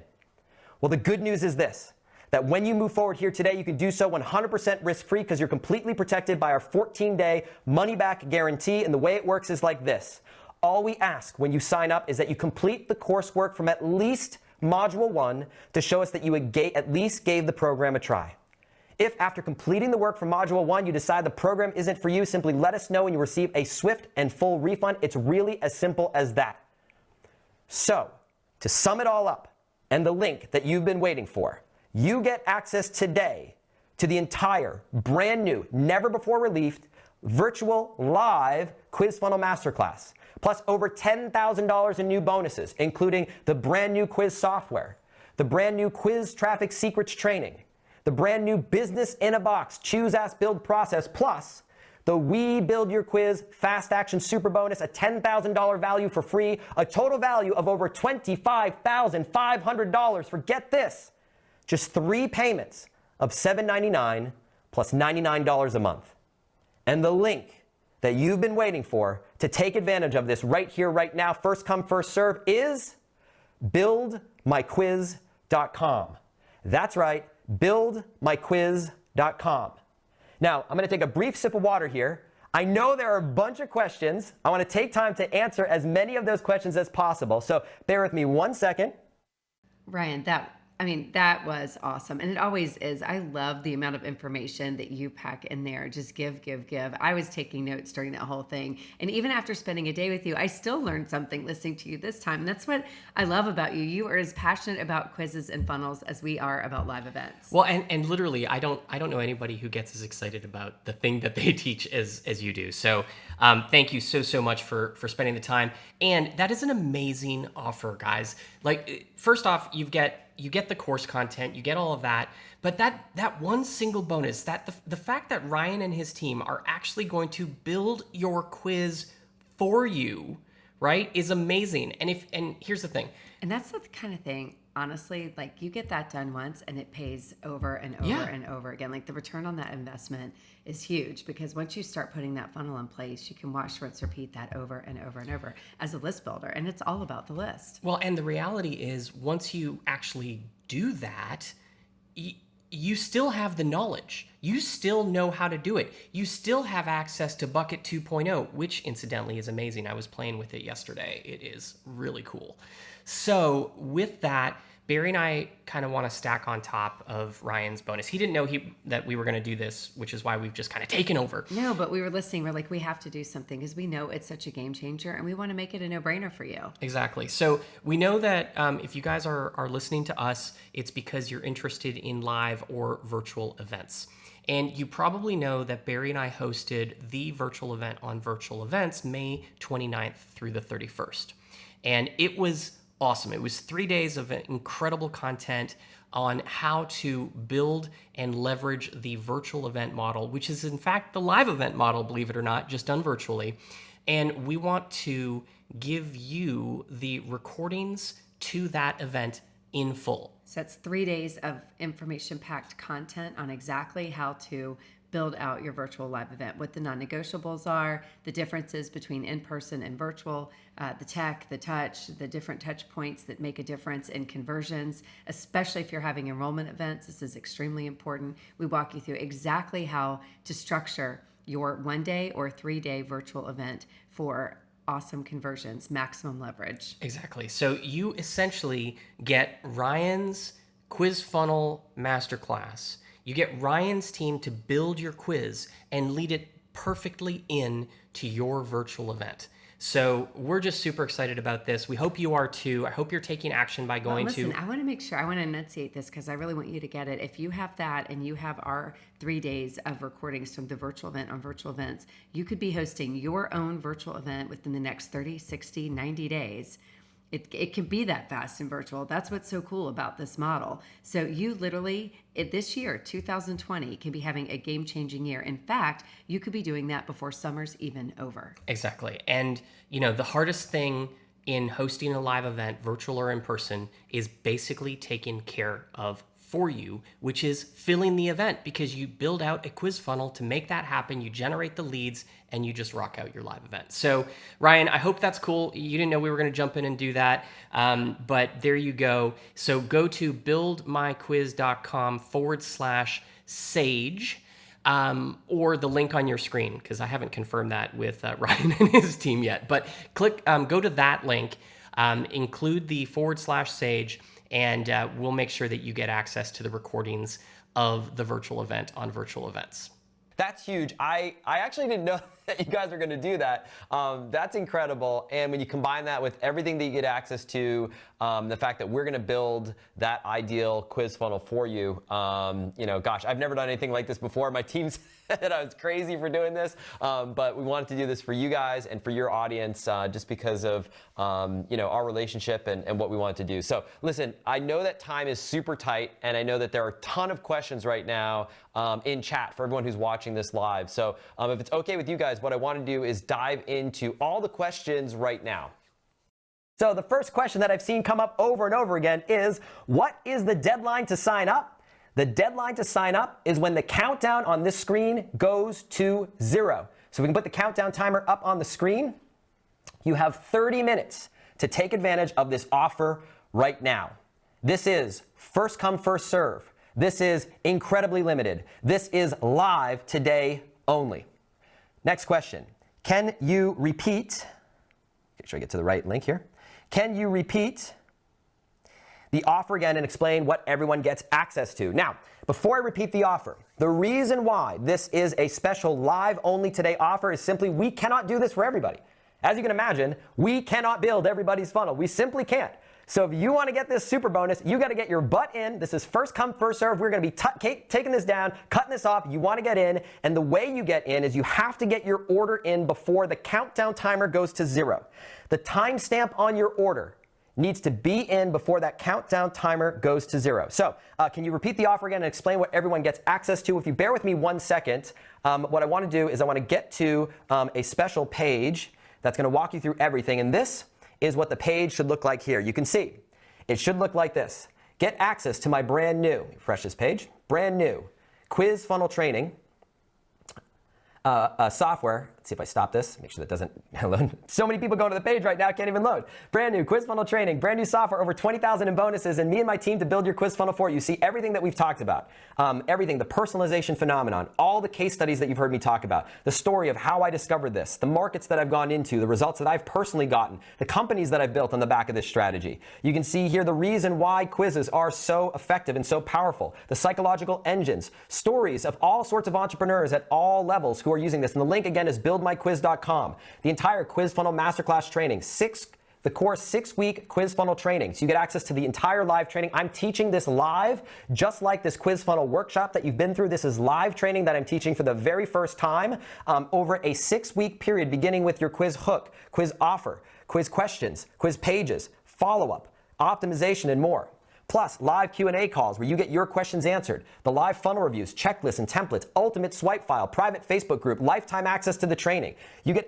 Well, the good news is this, that when you move forward here today, you can do so 100% risk-free because you're completely protected by our 14-day money-back guarantee. And the way it works is like this. All we ask when you sign up is that you complete the coursework from at least Module 1 to show us that you at least gave the program a try. If after completing the work from Module 1, you decide the program isn't for you, simply let us know and you receive a swift and full refund. It's really as simple as that. So, to sum it all up, and the link that you've been waiting for, you get access today to the entire brand new, never before released, virtual live Quiz Funnel Masterclass, plus over $10,000 in new bonuses, including the brand new quiz software, the brand new quiz traffic secrets training, the brand new business in a box, choose, ask, build process, plus the We Build Your Quiz Fast Action Super Bonus, a $10,000 value for free, a total value of over $25,500 for, get this, just 3 payments of $7.99 plus $99 a month. And the link that you've been waiting for to take advantage of this right here, right now, first come, first serve, is buildmyquiz.com. That's right, buildmyquiz.com. Now, I'm going to take a brief sip of water here. I know there are a bunch of questions. I want to take time to answer as many of those questions as possible. So bear with me 1 second. Ryan, that was awesome. And it always is. I love the amount of information that you pack in there. Just give. I was taking notes during that whole thing. And even after spending a day with you, I still learned something listening to you this time. And that's what I love about you. You are as passionate about quizzes and funnels as we are about live events. Well, and literally, I don't know anybody who gets as excited about the thing that they teach as you do. So thank you so much for spending the time. And that is an amazing offer, guys. Like, first off, you get the course content, you get all of that, but that one single bonus, that the fact that Ryan and his team are actually going to build your quiz for you right, is amazing. And here's the thing. And that's the kind of thing, honestly, like you get that done once and it pays over and over Yeah. and over again. Like the return on that investment is huge because once you start putting that funnel in place, you can wash, rinse, repeat that over and over and over as a list builder. And it's all about the list. Well, and the reality is once you actually do that, you still have the knowledge. You still know how to do it. You still have access to Bucket 2.0, which incidentally is amazing. I was playing with it yesterday. It is really cool. So with that, Barry and I kind of want to stack on top of Ryan's bonus. He didn't know that we were going to do this, which is why we've just kind of taken over. No, but we were listening. We're like, we have to do something because we know it's such a game changer and we want to make it a no-brainer for you. Exactly. So we know that if you guys are listening to us, it's because you're interested in live or virtual events. And you probably know that Barry and I hosted the virtual event on Virtual Events May 29th through the 31st. And it was awesome. It was 3 days of incredible content on how to build and leverage the virtual event model, which is in fact the live event model, believe it or not, just done virtually. And we want to give you the recordings to that event in full. So that's 3 days of information-packed content on exactly how to build out your virtual live event, what the non-negotiables are, the differences between in-person and virtual, the tech, the touch, the different touch points that make a difference in conversions, especially if you're having enrollment events. This is extremely important. We walk you through exactly how to structure your 1 day or 3 day virtual event for awesome conversions, maximum leverage. Exactly. So you essentially get Ryan's quiz funnel masterclass. You get Ryan's team to build your quiz and lead it perfectly in to your virtual event. So we're just super excited about this. We hope you are too. I hope you're taking action by going Listen, I want to make sure, I want to enunciate this because I really want you to get it. If you have that and you have our 3 days of recordings from the virtual event on Virtual Events, you could be hosting your own virtual event within the next 30, 60, 90 days. It can be that fast and virtual. That's what's so cool about this model. So you literally, this year, 2020, can be having a game-changing year. In fact, you could be doing that before summer's even over. Exactly. And, the hardest thing in hosting a live event, virtual or in person, is basically taken care of for you, which is filling the event, because you build out a quiz funnel to make that happen. You generate the leads and you just rock out your live event. So Ryan, I hope that's cool. You didn't know we were going to jump in and do that. But there you go. So go to buildmyquiz.com/sage, or the link on your screen, because I haven't confirmed that with Ryan and his team yet, but go to that link, include the /sage, and we'll make sure that you get access to the recordings of the virtual event on Virtual Events. That's huge. I actually didn't know that you guys are going to do that. That's incredible. And when you combine that with everything that you get access to, the fact that we're going to build that ideal quiz funnel for you, gosh, I've never done anything like this before. My team said I was crazy for doing this, but we wanted to do this for you guys and for your audience, just because of our relationship and what we want to do. So listen, I know that time is super tight, and I know that there are a ton of questions right now in chat for everyone who's watching this live. So if it's okay with you guys, what I want to do is dive into all the questions right now. So the first question that I've seen come up over and over again is, what is the deadline to sign up? The deadline to sign up is when the countdown on this screen goes to 0. So we can put the countdown timer up on the screen. You have 30 minutes to take advantage of this offer right now. This is first come, first serve. This is incredibly limited. This is live today only. Next question. Can you repeat? Make sure I get to the right link here. Can you repeat the offer again and explain what everyone gets access to? Now, before I repeat the offer, the reason why this is a special live only today offer is simply we cannot do this for everybody. As you can imagine, we cannot build everybody's funnel. We simply can't. So if you want to get this super bonus, you got to get your butt in. This is first come, first serve. We're going to be taking this down, cutting this off. You want to get in. And the way you get in is you have to get your order in before the countdown timer goes to 0. The timestamp on your order needs to be in before that countdown timer goes to 0. So can you repeat the offer again and explain what everyone gets access to? If you bear with me 1 second, what I want to do is I want to get to a special page that's going to walk you through everything. And this is what the page should look like here. You can see it should look like this. Get access to my brand new, refresh this page, brand new quiz funnel training software. Let's see if I stop this, make sure that doesn't load. So many people going to the page right now, can't even load. Brand new quiz funnel training, brand new software, over 20,000 in bonuses, and me and my team to build your quiz funnel for you. See everything that we've talked about, everything, the personalization phenomenon, all the case studies that you've heard me talk about, the story of how I discovered this, the markets that I've gone into, the results that I've personally gotten, the companies that I've built on the back of this strategy. You can see here the reason why quizzes are so effective and so powerful, the psychological engines, stories of all sorts of entrepreneurs at all levels who are using this. And the link again is buildmyquiz.com. The entire quiz funnel masterclass training, the course 6-week quiz funnel training. So you get access to the entire live training. I'm teaching this live, just like this quiz funnel workshop that you've been through. This is live training that I'm teaching for the very first time over a 6-week period, beginning with your quiz hook, quiz offer, quiz questions, quiz pages, follow-up, optimization, and more. Plus, live Q&A calls where you get your questions answered, the live funnel reviews, checklists and templates, ultimate swipe file, private Facebook group, lifetime access to the training. You get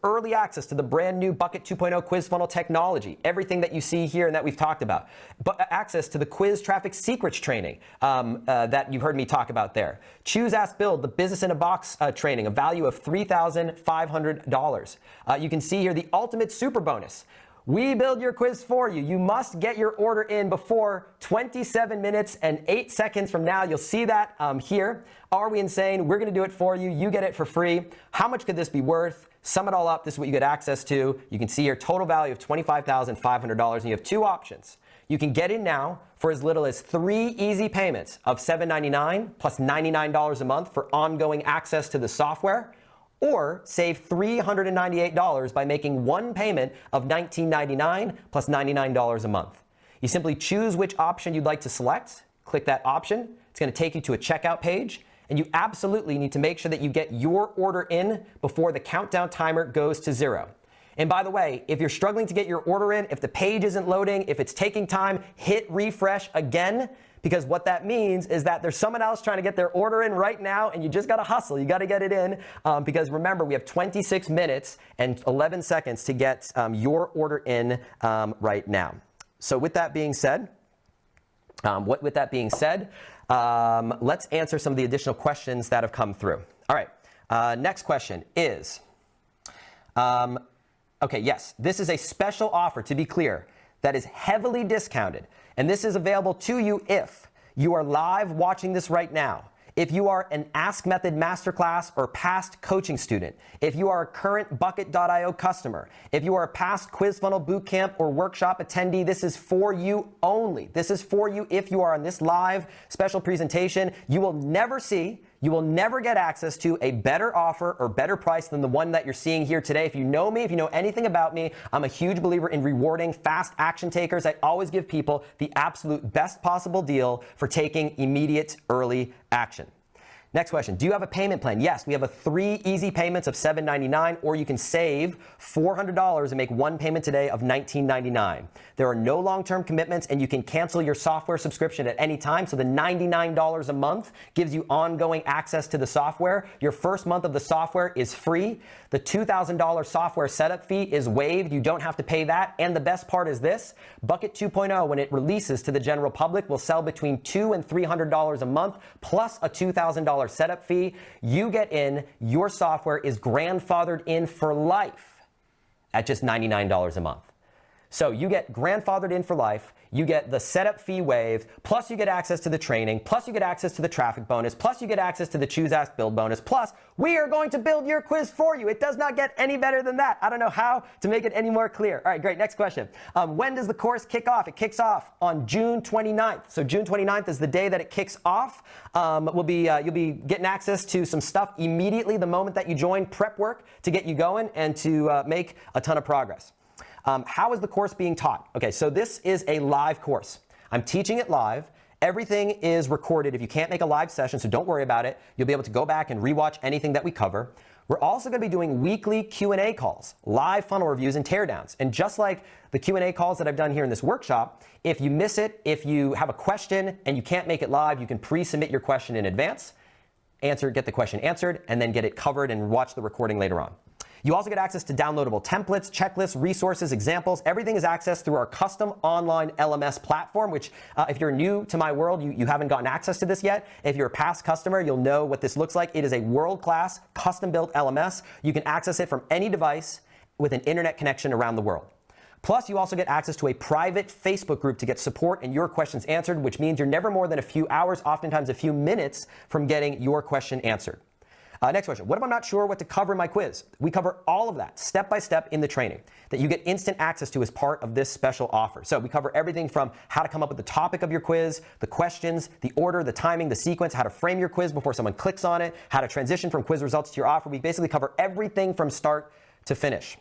early access to the brand new Bucket 2.0 quiz funnel technology, everything that you see here and that we've talked about. But access to the quiz traffic secrets training that you've heard me talk about there. Choose, Ask, Build, the business in a box training, a value of $3,500. You can see here the ultimate super bonus. We build your quiz for you. You must get your order in before 27 minutes and 8 seconds from now. You'll see that here. Are we insane? We're going to do it for you. You get it for free. How much could this be worth? Sum it all up. This is what you get access to. You can see here total value of $25,500. And you have two options. You can get in now for as little as 3 easy payments of $7.99 plus $99 a month for ongoing access to the software. Or save $398 by making one payment of $19.99 plus $99 a month. You simply choose which option you'd like to select, click that option, it's going to take you to a checkout page, and you absolutely need to make sure that you get your order in before the countdown timer goes to 0. And by the way, if you're struggling to get your order in, if the page isn't loading, if it's taking time, hit refresh again, because what that means is that there's someone else trying to get their order in right now, and you just got to hustle. You got to get it in because remember, we have 26 minutes and 11 seconds to get your order in right now. So with that being said, let's answer some of the additional questions that have come through. All right, next question is, okay, yes, this is a special offer, to be clear, that is heavily discounted. And this is available to you if you are live watching this right now, if you are an Ask Method Masterclass or past coaching student, if you are a current Bucket.io customer, if you are a past Quiz Funnel Bootcamp or workshop attendee, this is for you only. This is for you if you are on this live special presentation. You will never get access to a better offer or better price than the one that you're seeing here today. If you know me, if you know anything about me, I'm a huge believer in rewarding fast action takers. I always give people the absolute best possible deal for taking immediate early action. Next question, do you have a payment plan? Yes, we have 3 easy payments of $7.99, or you can save $400 and make one payment today of $19.99. There are no long-term commitments, and you can cancel your software subscription at any time. So the $99 a month gives you ongoing access to the software. Your first month of the software is free. The $2,000 software setup fee is waived. You don't have to pay that. And the best part is this, Bucket 2.0, when it releases to the general public, will sell between $200 and $300 a month, plus a $2,000 setup fee. You get in, your software is grandfathered in for life at just $99 a month. So you get grandfathered in for life, you get the setup fee waived, plus you get access to the training, plus you get access to the traffic bonus, plus you get access to the Choose, Ask, Build bonus, plus we are going to build your quiz for you. It does not get any better than that. I don't know how to make it any more clear. All right, great, next question. When does the course kick off? It kicks off on June 29th. So June 29th is the day that it kicks off. You'll be getting access to some stuff immediately the moment that you join, prep work to get you going and to make a ton of progress. How is the course being taught? Okay, so this is a live course. I'm teaching it live. Everything is recorded if you can't make a live session, so don't worry about it. You'll be able to go back and rewatch anything that we cover. We're also going to be doing weekly Q&A calls, live funnel reviews and teardowns. And just like the Q&A calls that I've done here in this workshop, if you miss it, if you have a question and you can't make it live, you can pre-submit your question in advance, get the question answered, and then get it covered and watch the recording later on. You also get access to downloadable templates, checklists, resources, examples. Everything is accessed through our custom online LMS platform, which if you're new to my world, you haven't gotten access to this yet. If you're a past customer, you'll know what this looks like. It is a world-class, custom-built LMS. You can access it from any device with an internet connection around the world. Plus, you also get access to a private Facebook group to get support and your questions answered, which means you're never more than a few hours, oftentimes a few minutes, from getting your question answered. Next question. What if I'm not sure what to cover in my quiz? We cover all of that step by step in the training that you get instant access to as part of this special offer. So we cover everything from how to come up with the topic of your quiz, the questions, the order, the timing, the sequence, how to frame your quiz before someone clicks on it, how to transition from quiz results to your offer. We basically cover everything from start to finish.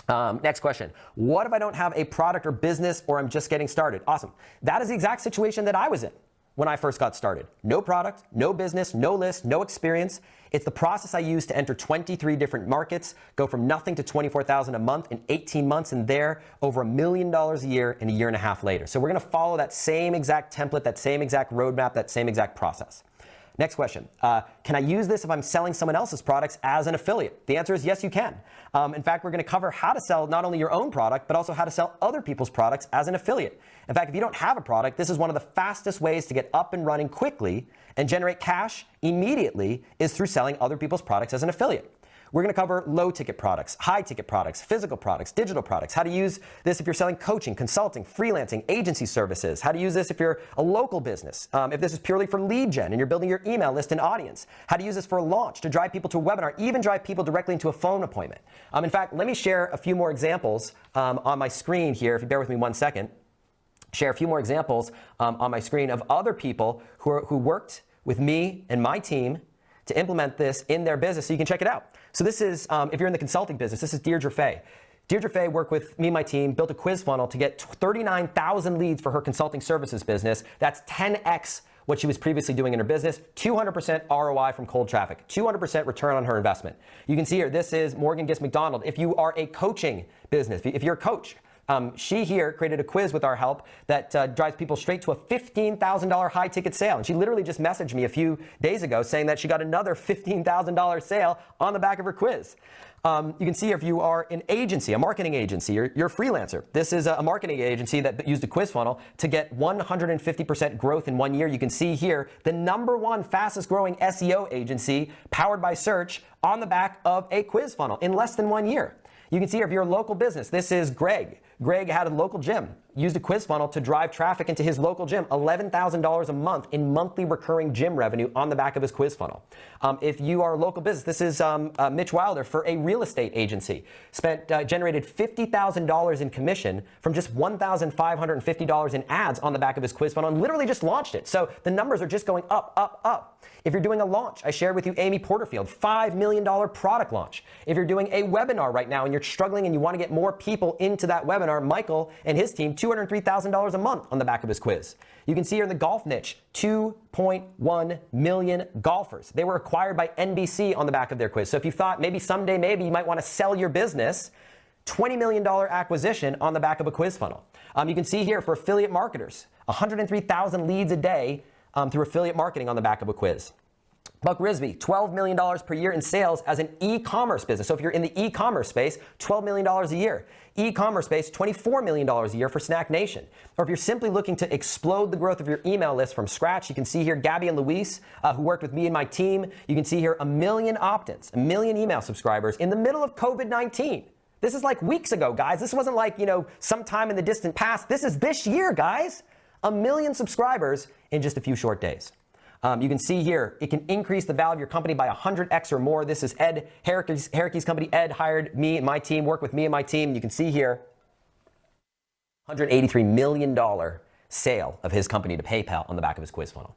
Next question. What if I don't have a product or business or I'm just getting started? Awesome. That is the exact situation that I was in when I first got started. No product, no business, no list, no experience. It's the process I used to enter 23 different markets, go from nothing to 24,000 a month in 18 months, and there over $1 million a year in a year and a half later. So we're going to follow that same exact template, that same exact roadmap, that same exact process. Next question. Can I use this if I'm selling someone else's products as an affiliate? The answer is yes, you can. In fact, we're going to cover how to sell not only your own product, but also how to sell other people's products as an affiliate. In fact, if you don't have a product, this is one of the fastest ways to get up and running quickly and generate cash immediately is through selling other people's products as an affiliate. We're going to cover low-ticket products, high-ticket products, physical products, digital products, how to use this if you're selling coaching, consulting, freelancing, agency services, how to use this if you're a local business, if this is purely for lead gen and you're building your email list and audience, how to use this for a launch, to drive people to a webinar, even drive people directly into a phone appointment. In fact, let me share a few more examples on my screen here, if you bear with me 1 second. Share a few more examples on my screen of other people who worked with me and my team to implement this in their business so you can check it out. So this is, if you're in the consulting business, this is Deirdre Fay. Deirdre Fay worked with me and my team, built a quiz funnel to get 39,000 leads for her consulting services business. That's 10x what she was previously doing in her business. 200% ROI from cold traffic, 200% return on her investment. You can see here, this is Morgan Gist McDonald. If you are a coaching business, if you're a coach, she here created a quiz with our help that drives people straight to a $15,000 high ticket sale. And she literally just messaged me a few days ago saying that she got another $15,000 sale on the back of her quiz. You can see if you are an agency, a marketing agency, you're a freelancer. This is a marketing agency that used a quiz funnel to get 150% growth in 1 year. You can see here the #1 fastest growing SEO agency powered by search on the back of a quiz funnel in less than 1 year. You can see here if you're a local business, this is Greg. Greg had a local gym, used a quiz funnel to drive traffic into his local gym, $11,000 a month in monthly recurring gym revenue on the back of his quiz funnel. If you are a local business, this is Mitch Wilder for a real estate agency. Generated $50,000 in commission from just $1,550 in ads on the back of his quiz funnel and literally just launched it. So the numbers are just going up, up, up. If you're doing a launch, I shared with you Amy Porterfield, $5 million product launch. If you're doing a webinar right now and you're struggling and you want to get more people into that webinar, Michael and his team, $203,000 a month on the back of his quiz. You can see here in the golf niche, 2.1 million golfers. They were acquired by NBC on the back of their quiz. So if you thought maybe someday, maybe you might want to sell your business, $20 million acquisition on the back of a quiz funnel. You can see here for affiliate marketers, 103,000 leads a day through affiliate marketing on the back of a quiz. Buck Risby, $12 million per year in sales as an e-commerce business. So if you're in the e-commerce space, $12 million a year. E-commerce space, $24 million a year for Snack Nation. Or if you're simply looking to explode the growth of your email list from scratch, you can see here Gabby and Luis, who worked with me and my team. You can see here 1 million opt-ins, 1 million email subscribers in the middle of COVID-19. This is like weeks ago, guys. This wasn't like, sometime in the distant past. This is this year, guys. 1 million subscribers in just a few short days. You can see here, it can increase the value of your company by 100x or more. This is Ed Herrickey's company. Ed hired me and my team, worked with me and my team. You can see here, $183 million sale of his company to PayPal on the back of his quiz funnel.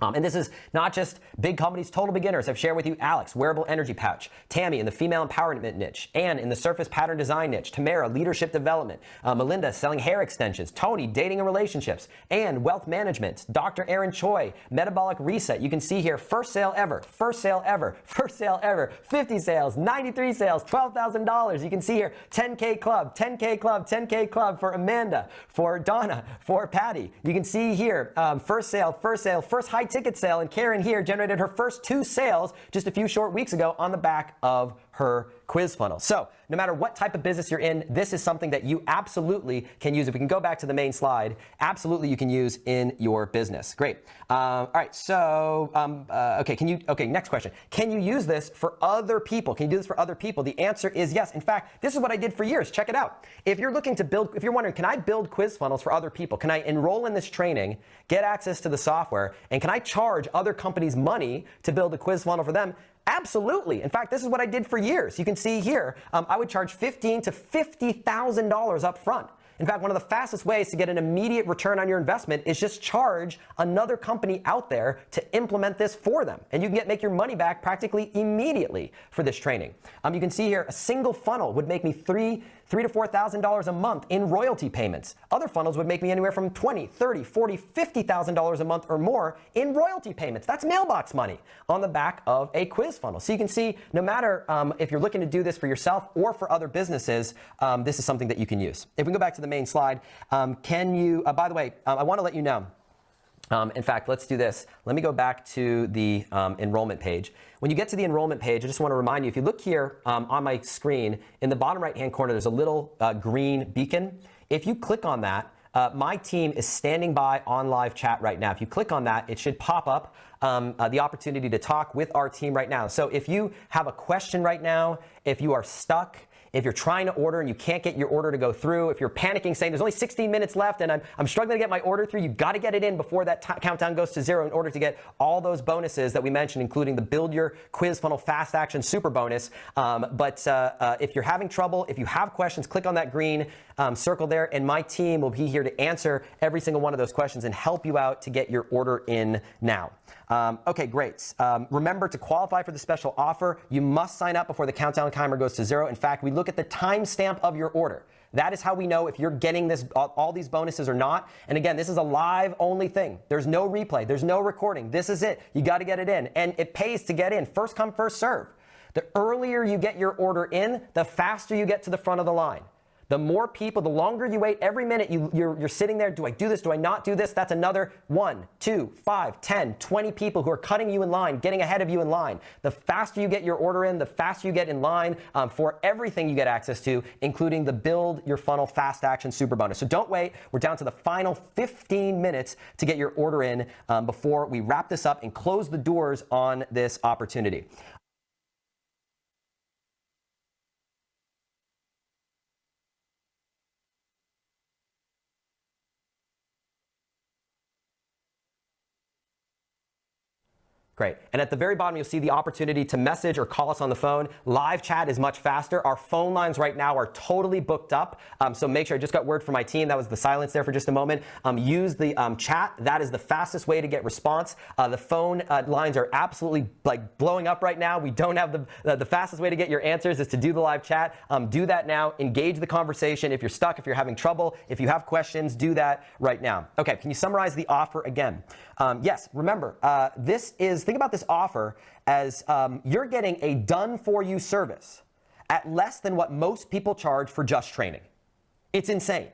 And this is not just big companies, total beginners. I've shared with you Alex, wearable energy pouch, Tammy in the female empowerment niche, Ann in the surface pattern design niche, Tamara, leadership development, Melinda selling hair extensions, Tony, dating and relationships, Ann, wealth management, Dr. Aaron Choi, metabolic reset. You can see here, first sale ever, first sale ever, first sale ever, 50 sales, 93 sales, $12,000. You can see here, 10K club, 10K club, 10K club for Amanda, for Donna, for Patty. You can see here, first sale, first high ticket sale, and Karen here generated her first 2 sales just a few short weeks ago on the back of her quiz funnel. So no matter what type of business you're in, this is something that you absolutely can use. If we can go back to the main slide, absolutely you can use in your business. Great. All right, so, okay, next question. Can you use this for other people? Can you do this for other people? The answer is yes. In fact, this is what I did for years. Check it out. If you're looking to build, if you're wondering, can I build quiz funnels for other people? Can I enroll in this training, get access to the software, and can I charge other companies money to build a quiz funnel for them? Absolutely. In fact, this is what I did for years. You can see here, I would charge $15,000 to $50,000 up front. In fact, one of the fastest ways to get an immediate return on your investment is just charge another company out there to implement this for them. And you can make your money back practically immediately for this training. You can see here, a single funnel would make me $3,000 to $4,000 a month in royalty payments. Other funnels would make me anywhere from $20,000, $30,000, $40,000, $50,000 a month or more in royalty payments. That's mailbox money on the back of a quiz funnel. So you can see, no matter if you're looking to do this for yourself or for other businesses, this is something that you can use. If we go back to the main slide, can you, by the way, I want to let you know, in fact, let's do this. Let me go back to the enrollment page. When you get to the enrollment page, I just want to remind you, if you look here on my screen, in the bottom right-hand corner, there's a little green beacon. If you click on that, my team is standing by on live chat right now. If you click on that, it should pop up the opportunity to talk with our team right now. So if you have a question right now, if you are stuck, if you're trying to order and you can't get your order to go through, if you're panicking saying there's only 16 minutes left and I'm struggling to get my order through, you've got to get it in before that countdown goes to 0 in order to get all those bonuses that we mentioned, including the Build Your Quiz Funnel Fast Action Super Bonus. If you're having trouble, if you have questions, click on that green circle there, and my team will be here to answer every single one of those questions and help you out to get your order in now. Okay, great. Remember, to qualify for the special offer, you must sign up before the countdown timer goes to 0. In fact, we look at the timestamp of your order. That is how we know if you're getting this, all these bonuses or not. And again, this is a live only thing. There's no replay. There's no recording. This is it. You got to get it in. And it pays to get in. First come, first serve. The earlier you get your order in, the faster you get to the front of the line. The more people, the longer you wait, every minute you're sitting there, do I do this, do I not do this? That's another 1, 2, 5, 10, 20 people who are cutting you in line, getting ahead of you in line. The faster you get your order in, the faster you get in line for everything you get access to, including the Build Your Funnel Fast Action Super Bonus. So don't wait. We're down to the final 15 minutes to get your order in before we wrap this up and close the doors on this opportunity. Great. And at the very bottom, you'll see the opportunity to message or call us on the phone. Live chat is much faster. Our phone lines right now are totally booked up. So make sure, I just got word from my team. That was the silence there for just a moment. Use the chat. That is the fastest way to get response. The phone lines are absolutely blowing up right now. We don't have the fastest way to get your answers is to do the live chat. Do that now. Engage the conversation. If you're stuck, if you're having trouble, if you have questions, do that right now. Okay, can you summarize the offer again? Yes, remember, think about this offer as you're getting a done-for-you service at less than what most people charge for just training. It's insane.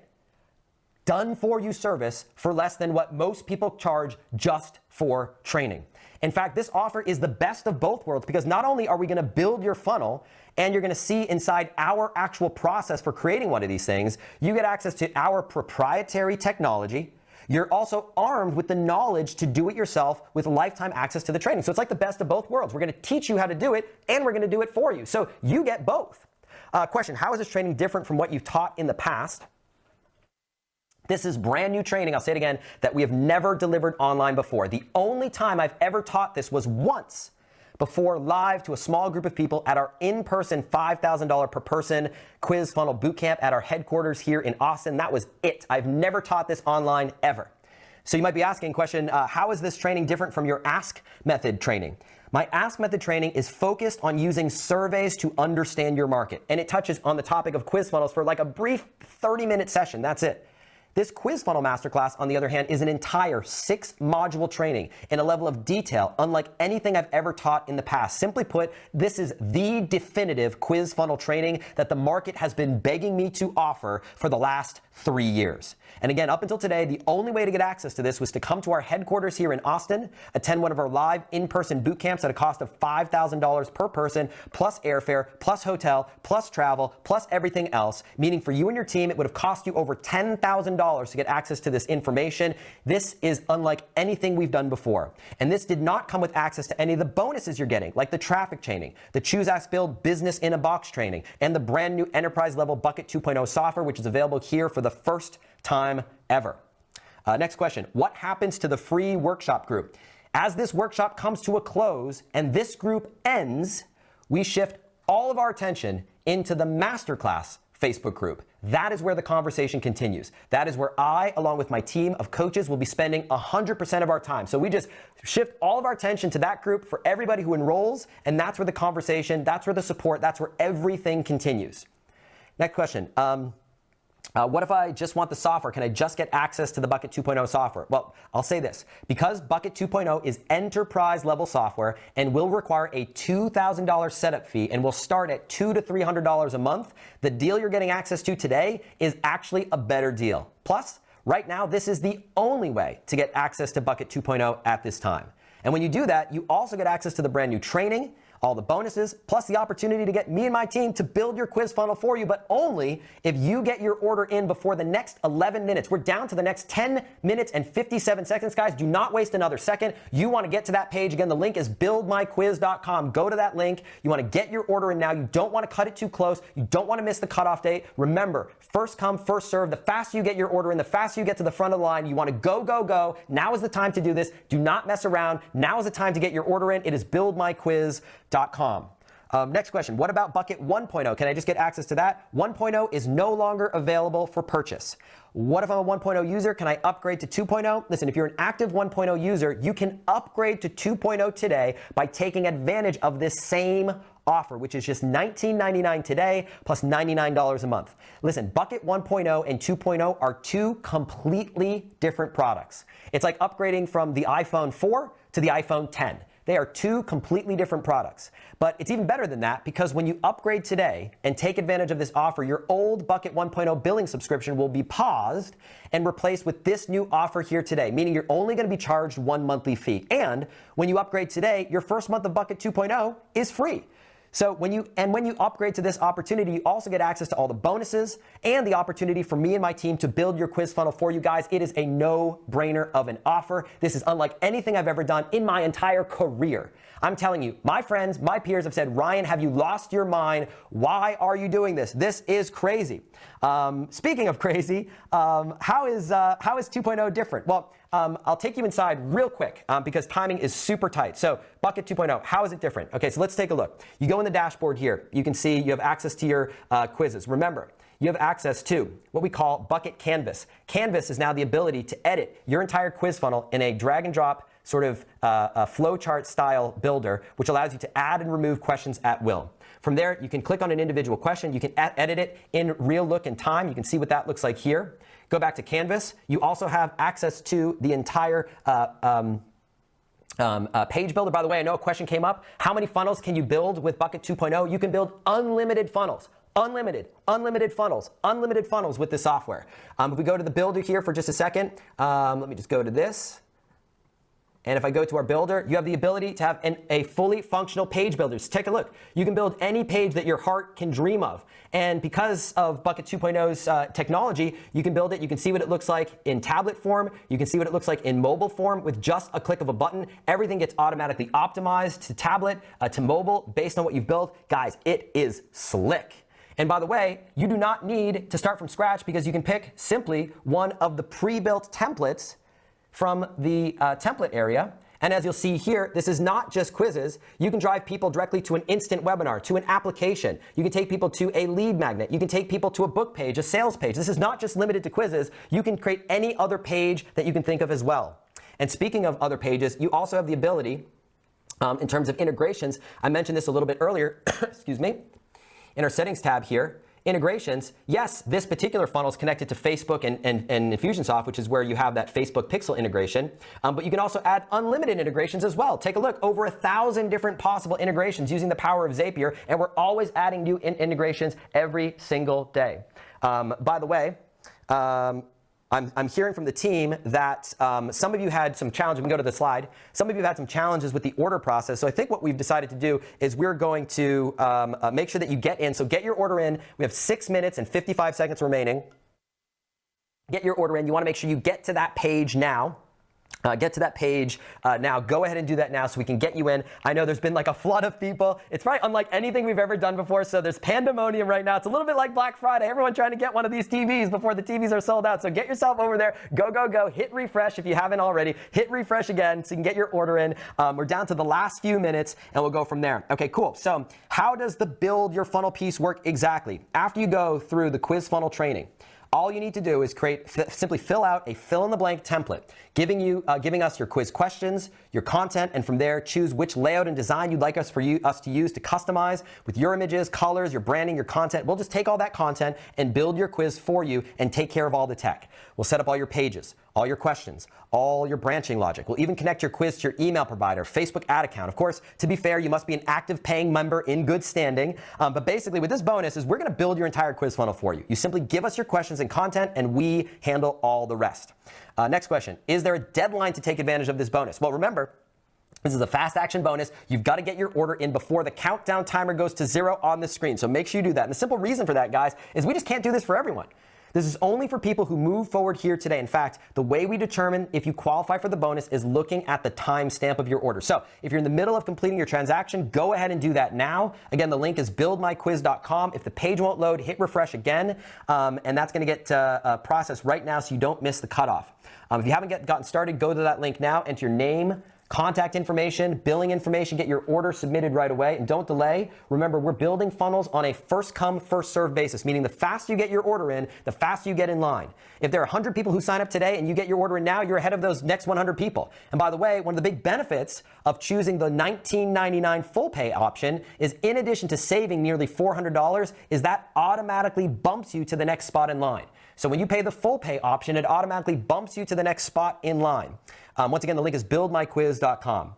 Done-for-you service for less than what most people charge just for training. In fact, this offer is the best of both worlds because not only are we going to build your funnel and you're going to see inside our actual process for creating one of these things, you get access to our proprietary technology. You're also armed with the knowledge to do it yourself with lifetime access to the training. So it's like the best of both worlds. We're going to teach you how to do it, and we're going to do it for you. So you get both. Question, how is this training different from what you've taught in the past? This is brand new training, I'll say it again, that we have never delivered online before. The only time I've ever taught this was once before live to a small group of people at our in-person $5,000 per person quiz funnel bootcamp at our headquarters here in Austin. That was it. I've never taught this online ever. So you might be asking, question, how is this training different from your Ask Method training? My Ask Method training is focused on using surveys to understand your market. And it touches on the topic of quiz funnels for like a brief 30-minute session. That's it. This Quiz Funnel Masterclass, on the other hand, is an entire 6-module training in a level of detail unlike anything I've ever taught in the past. Simply put, this is the definitive quiz funnel training that the market has been begging me to offer for the last 3 years. And again, up until today, the only way to get access to this was to come to our headquarters here in Austin, attend one of our live in-person boot camps at a cost of $5,000 per person, plus airfare, plus hotel, plus travel, plus everything else, meaning for you and your team, it would have cost you over $10,000 to get access to this information. This is unlike anything we've done before. And this did not come with access to any of the bonuses you're getting, like the traffic chaining, the Choose, Ask, Build business in a box training, and the brand new enterprise level Bucket 2.0 software, which is available here for the first time ever. Next question. What happens to the free workshop group? As this workshop comes to a close and this group ends, we shift all of our attention into the masterclass Facebook group. That is where the conversation continues. That is where I, along with my team of coaches, will be spending 100% of our time. So we just shift all of our attention to that group for everybody who enrolls, and that's where the conversation, that's where the support, that's where everything continues. Next question. What if I just want the software? Can I just get access to the Bucket 2.0 software? Well, I'll say this. Because Bucket 2.0 is enterprise level software and will require a $2,000 setup fee and will start at $200 to $300 a month, the deal you're getting access to today is actually a better deal. Plus, right now, this is the only way to get access to Bucket 2.0 at this time. And when you do that, you also get access to the brand new training, all the bonuses, plus the opportunity to get me and my team to build your quiz funnel for you, but only if you get your order in before the next 11 minutes. We're down to the next 10 minutes and 57 seconds, guys. Do not waste another second. You want to get to that page. Again, the link is buildmyquiz.com. Go to that link. You want to get your order in now. You don't want to cut it too close. You don't want to miss the cutoff date. Remember, first come, first serve. The faster you get your order in, the faster you get to the front of the line. You want to go, go, go. Now is the time to do this. Do not mess around. Now is the time to get your order in. It is buildmyquiz.com. Next question. What about Bucket 1.0? Can I just get access to that? 1.0 is no longer available for purchase. What if I'm a 1.0 user? Can I upgrade to 2.0? Listen, if you're an active 1.0 user, you can upgrade to 2.0 today by taking advantage of this same offer, which is just $19.99 today plus $99 a month. Listen, Bucket 1.0 and 2.0 are two completely different products. It's like upgrading from the iPhone 4 to the iPhone 10. They are two completely different products. But it's even better than that because when you upgrade today and take advantage of this offer, your old Bucket 1.0 billing subscription will be paused and replaced with this new offer here today, meaning you're only going to be charged one monthly fee. And when you upgrade today, your first month of Bucket 2.0 is free. So when you upgrade to this opportunity, you also get access to all the bonuses and the opportunity for me and my team to build your quiz funnel for you guys. It is a no-brainer of an offer. This is unlike anything I've ever done in my entire career. I'm telling you, my friends, my peers have said, Ryan, have you lost your mind? Why are you doing this? This is crazy. Speaking of crazy, how is 2.0 different? Well, I'll take you inside real quick because timing is super tight. So Bucket 2.0, how is it different? Okay, so let's take a look. You go in the dashboard here. You can see you have access to your quizzes. Remember, you have access to what we call Bucket Canvas. Canvas is now the ability to edit your entire quiz funnel in a drag and drop sort of a flowchart style builder, which allows you to add and remove questions at will. From there, you can click on an individual question. You can edit it in real look and time. You can see what that looks like here. Go back to Canvas. You also have access to the entire page builder. By the way, I know a question came up. How many funnels can you build with Bucket 2.0? You can build unlimited funnels. Unlimited funnels with this software. If we go to the builder here for just a second, let me just go to this. And if I go to our builder, you have the ability to have a fully functional page builder. So take a look. You can build any page that your heart can dream of. And because of Bucket 2.0's technology, you can build it. You can see what it looks like in tablet form. You can see what it looks like in mobile form with just a click of a button. Everything gets automatically optimized to tablet, to mobile, based on what you've built. Guys, it is slick. And by the way, you do not need to start from scratch because you can pick simply one of the pre-built templates from the template area. And as you'll see here, this is not just quizzes. You can drive people directly to an instant webinar, to an application. You can take people to a lead magnet. You can take people to a book page, a sales page. This is not just limited to quizzes. You can create any other page that you can think of as well. And speaking of other pages, you also have the ability, in terms of integrations, I mentioned this a little bit earlier, excuse me, in our settings tab here. Integrations, yes, this particular funnel is connected to Facebook and Infusionsoft, which is where you have that Facebook Pixel integration. But you can also add unlimited integrations as well. Take a look, over 1,000 different possible integrations using the power of Zapier, and we're always adding new integrations every single day. By the way, I'm hearing from the team that some of you had some challenges. We can go to the slide. Some of you had some challenges with the order process. So I think what we've decided to do is we're going to make sure that you get in. So get your order in. We have 6 minutes and 55 seconds remaining. Get your order in. You want to make sure you get to that page now. Get to that page now. Go ahead and do that now so we can get you in. I know there's been like a flood of people. It's probably unlike anything we've ever done before. So there's pandemonium right now. It's a little bit like Black Friday. Everyone trying to get one of these TVs before the TVs are sold out. So get yourself over there. Go, go, go. Hit refresh if you haven't already. Hit refresh again so you can get your order in. We're down to the last few minutes and we'll go from there. Okay, cool. So how does the build your funnel piece work exactly? After you go through the quiz funnel training, all you need to do is simply fill out a fill-in-the-blank template, giving us your quiz questions, your content, and from there choose which layout and design you'd like us to use to customize with your images, colors, your branding, your content. We'll just take all that content and build your quiz for you and take care of all the tech. We'll set up all your pages, all your questions, all your branching logic. We'll even connect your quiz to your email provider, Facebook ad account. Of course, to be fair, you must be an active paying member in good standing. But basically, with this bonus is we're going to build your entire quiz funnel for you. You simply give us your questions and content, and we handle all the rest. Next question. Is there a deadline to take advantage of this bonus? Well, remember, this is a fast action bonus. You've got to get your order in before the countdown timer goes to 0 on the screen. So make sure you do that. And the simple reason for that, guys, is we just can't do this for everyone. This is only for people who move forward here today. In fact, the way we determine if you qualify for the bonus is looking at the timestamp of your order. So if you're in the middle of completing your transaction, go ahead and do that now. Again, the link is buildmyquiz.com. If the page won't load, hit refresh again, and that's going to get processed right now so you don't miss the cutoff. If you haven't gotten started, go to that link now, enter your name, contact information, billing information, get your order submitted right away, and don't delay. Remember, we're building funnels on a first come, first served basis, meaning the faster you get your order in, the faster you get in line. If there are 100 people who sign up today and you get your order in now, you're ahead of those next 100 people. And by the way, one of the big benefits of choosing the $19.99 full pay option is, in addition to saving nearly $400, is that automatically bumps you to the next spot in line. So when you pay the full pay option, it automatically bumps you to the next spot in line. Once again, the link is buildmyquiz.com.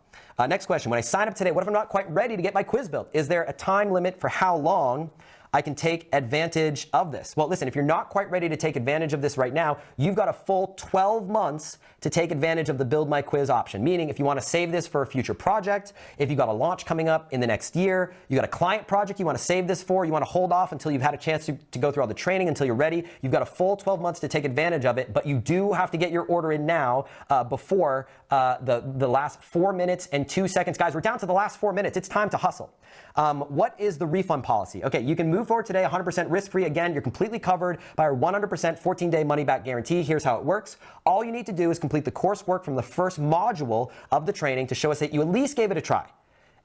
Next question. When I sign up today, what if I'm not quite ready to get my quiz built? Is there a time limit for how long I can take advantage of this? Well, listen, if you're not quite ready to take advantage of this right now, you've got a full 12 months to take advantage of the Build My Quiz option. Meaning, if you want to save this for a future project, if you've got a launch coming up in the next year, you got a client project you want to save this for, you want to hold off until you've had a chance to go through all the training until you're ready, you've got a full 12 months to take advantage of it, but you do have to get your order in now before the last 4 minutes and 2 seconds. Guys, we're down to the last 4 minutes. It's time to hustle. What is the refund policy? Okay, you can move forward today 100% risk-free. Again, you're completely covered by our 100% 14-day money-back guarantee. Here's how it works. All you need to do is complete the coursework from the first module of the training to show us that you at least gave it a try.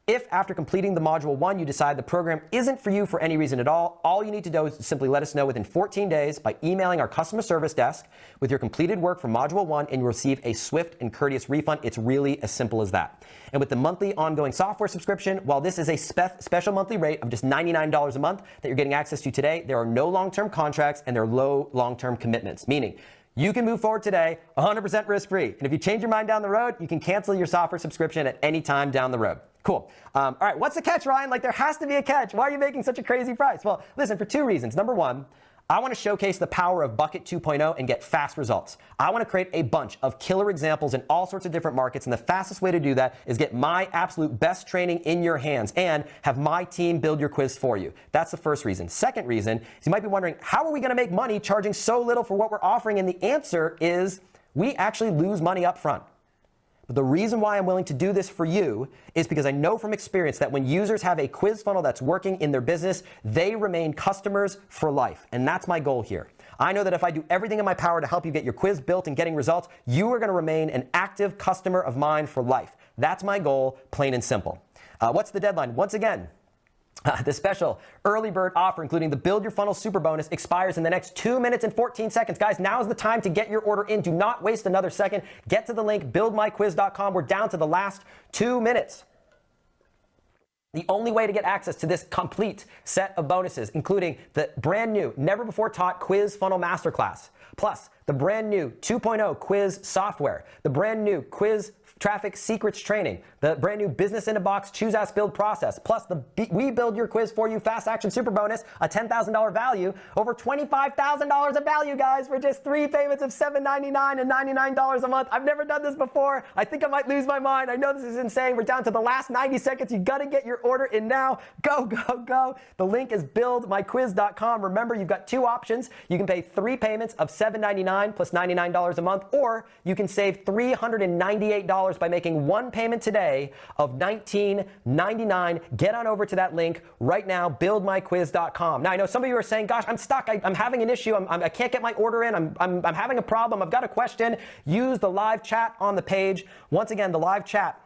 If after completing the module 1, you decide the program isn't for you for any reason at all you need to do is simply let us know within 14 days by emailing our customer service desk with your completed work from module 1, and you'll receive a swift and courteous refund. It's really as simple as that. And with the monthly ongoing software subscription, while this is a special monthly rate of just $99 a month that you're getting access to today, there are no long-term contracts and there are low long-term commitments, meaning you can move forward today 100% risk-free. And if you change your mind down the road, you can cancel your software subscription at any time down the road. Cool. All right, what's the catch, Ryan? Like, there has to be a catch. Why are you making such a crazy price? Well, listen, for 2 reasons. Number one, I want to showcase the power of Bucket 2.0 and get fast results. I want to create a bunch of killer examples in all sorts of different markets, and the fastest way to do that is get my absolute best training in your hands and have my team build your quiz for you. That's the first reason. Second reason is you might be wondering, how are we going to make money charging so little for what we're offering? And the answer is we actually lose money up front. But the reason why I'm willing to do this for you is because I know from experience that when users have a quiz funnel that's working in their business, they remain customers for life. And that's my goal here. I know that if I do everything in my power to help you get your quiz built and getting results, you are going to remain an active customer of mine for life. That's my goal, plain and simple. What's the deadline? Once again, the special early bird offer, including the Build Your Funnel Super Bonus, expires in the next 2 minutes and 14 seconds. Guys, now is the time to get your order in. Do not waste another second. Get to the link, buildmyquiz.com. We're down to the last 2 minutes. The only way to get access to this complete set of bonuses, including the brand new, never before taught Quiz Funnel Masterclass, plus the brand new 2.0 quiz software, the brand new quiz traffic secrets training, the brand new business in a box choose ask build process, plus the we build your quiz for you fast action super bonus, a $10,000 value, over $25,000 of value, guys, for just 3 payments of $7.99 and $99 a month. I've never done this before. I think I might lose my mind. I know this is insane. We're down to the last 90 seconds. You got to get your order in now. Go, go, go. The link is buildmyquiz.com. Remember, you've got 2 options. You can pay 3 payments of $7.99 plus $99 a month, or you can save $398 by making 1 payment today of $19.99. Get on over to that link right now, buildmyquiz.com. Now, I know some of you are saying, gosh, I'm stuck. I'm having an issue. I can't get my order in. I'm having a problem. I've got a question. Use the live chat on the page. Once again, the live chat.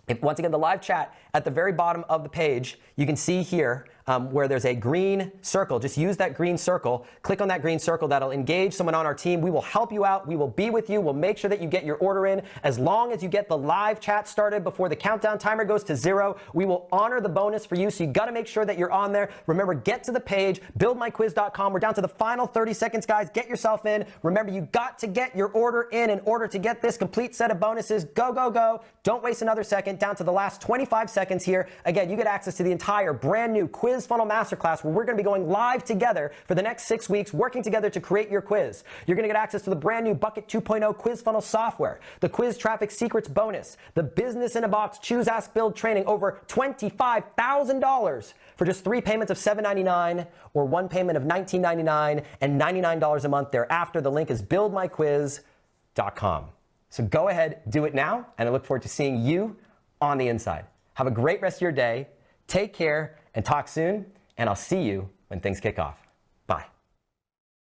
The live chat at the very bottom of the page, you can see here where there's a green circle. Just use that green circle. Click on that green circle. That'll engage someone on our team. We will help you out. We will be with you. We'll make sure that you get your order in. As long as you get the live chat started before the countdown timer goes to 0, we will honor the bonus for you. So you got to make sure that you're on there. Remember, get to the page, buildmyquiz.com. We're down to the final 30 seconds, guys. Get yourself in. Remember, you got to get your order in order to get this complete set of bonuses. Go, go, go. Don't waste another second. Down to the last 25 seconds here. Again, you get access to the entire brand new Quiz Funnel Masterclass, where we're going to be going live together for the next 6 weeks, working together to create your quiz. You're going to get access to the brand new Bucket 2.0 Quiz Funnel software, the Quiz Traffic Secrets bonus, the Business in a Box Choose Ask Build training, over $25,000 for just 3 payments of $7.99 or 1 payment of $19.99 and $99 a month thereafter. The link is buildmyquiz.com. So go ahead, do it now, and I look forward to seeing you on the inside. Have a great rest of your day. Take care and talk soon, and I'll see you when things kick off.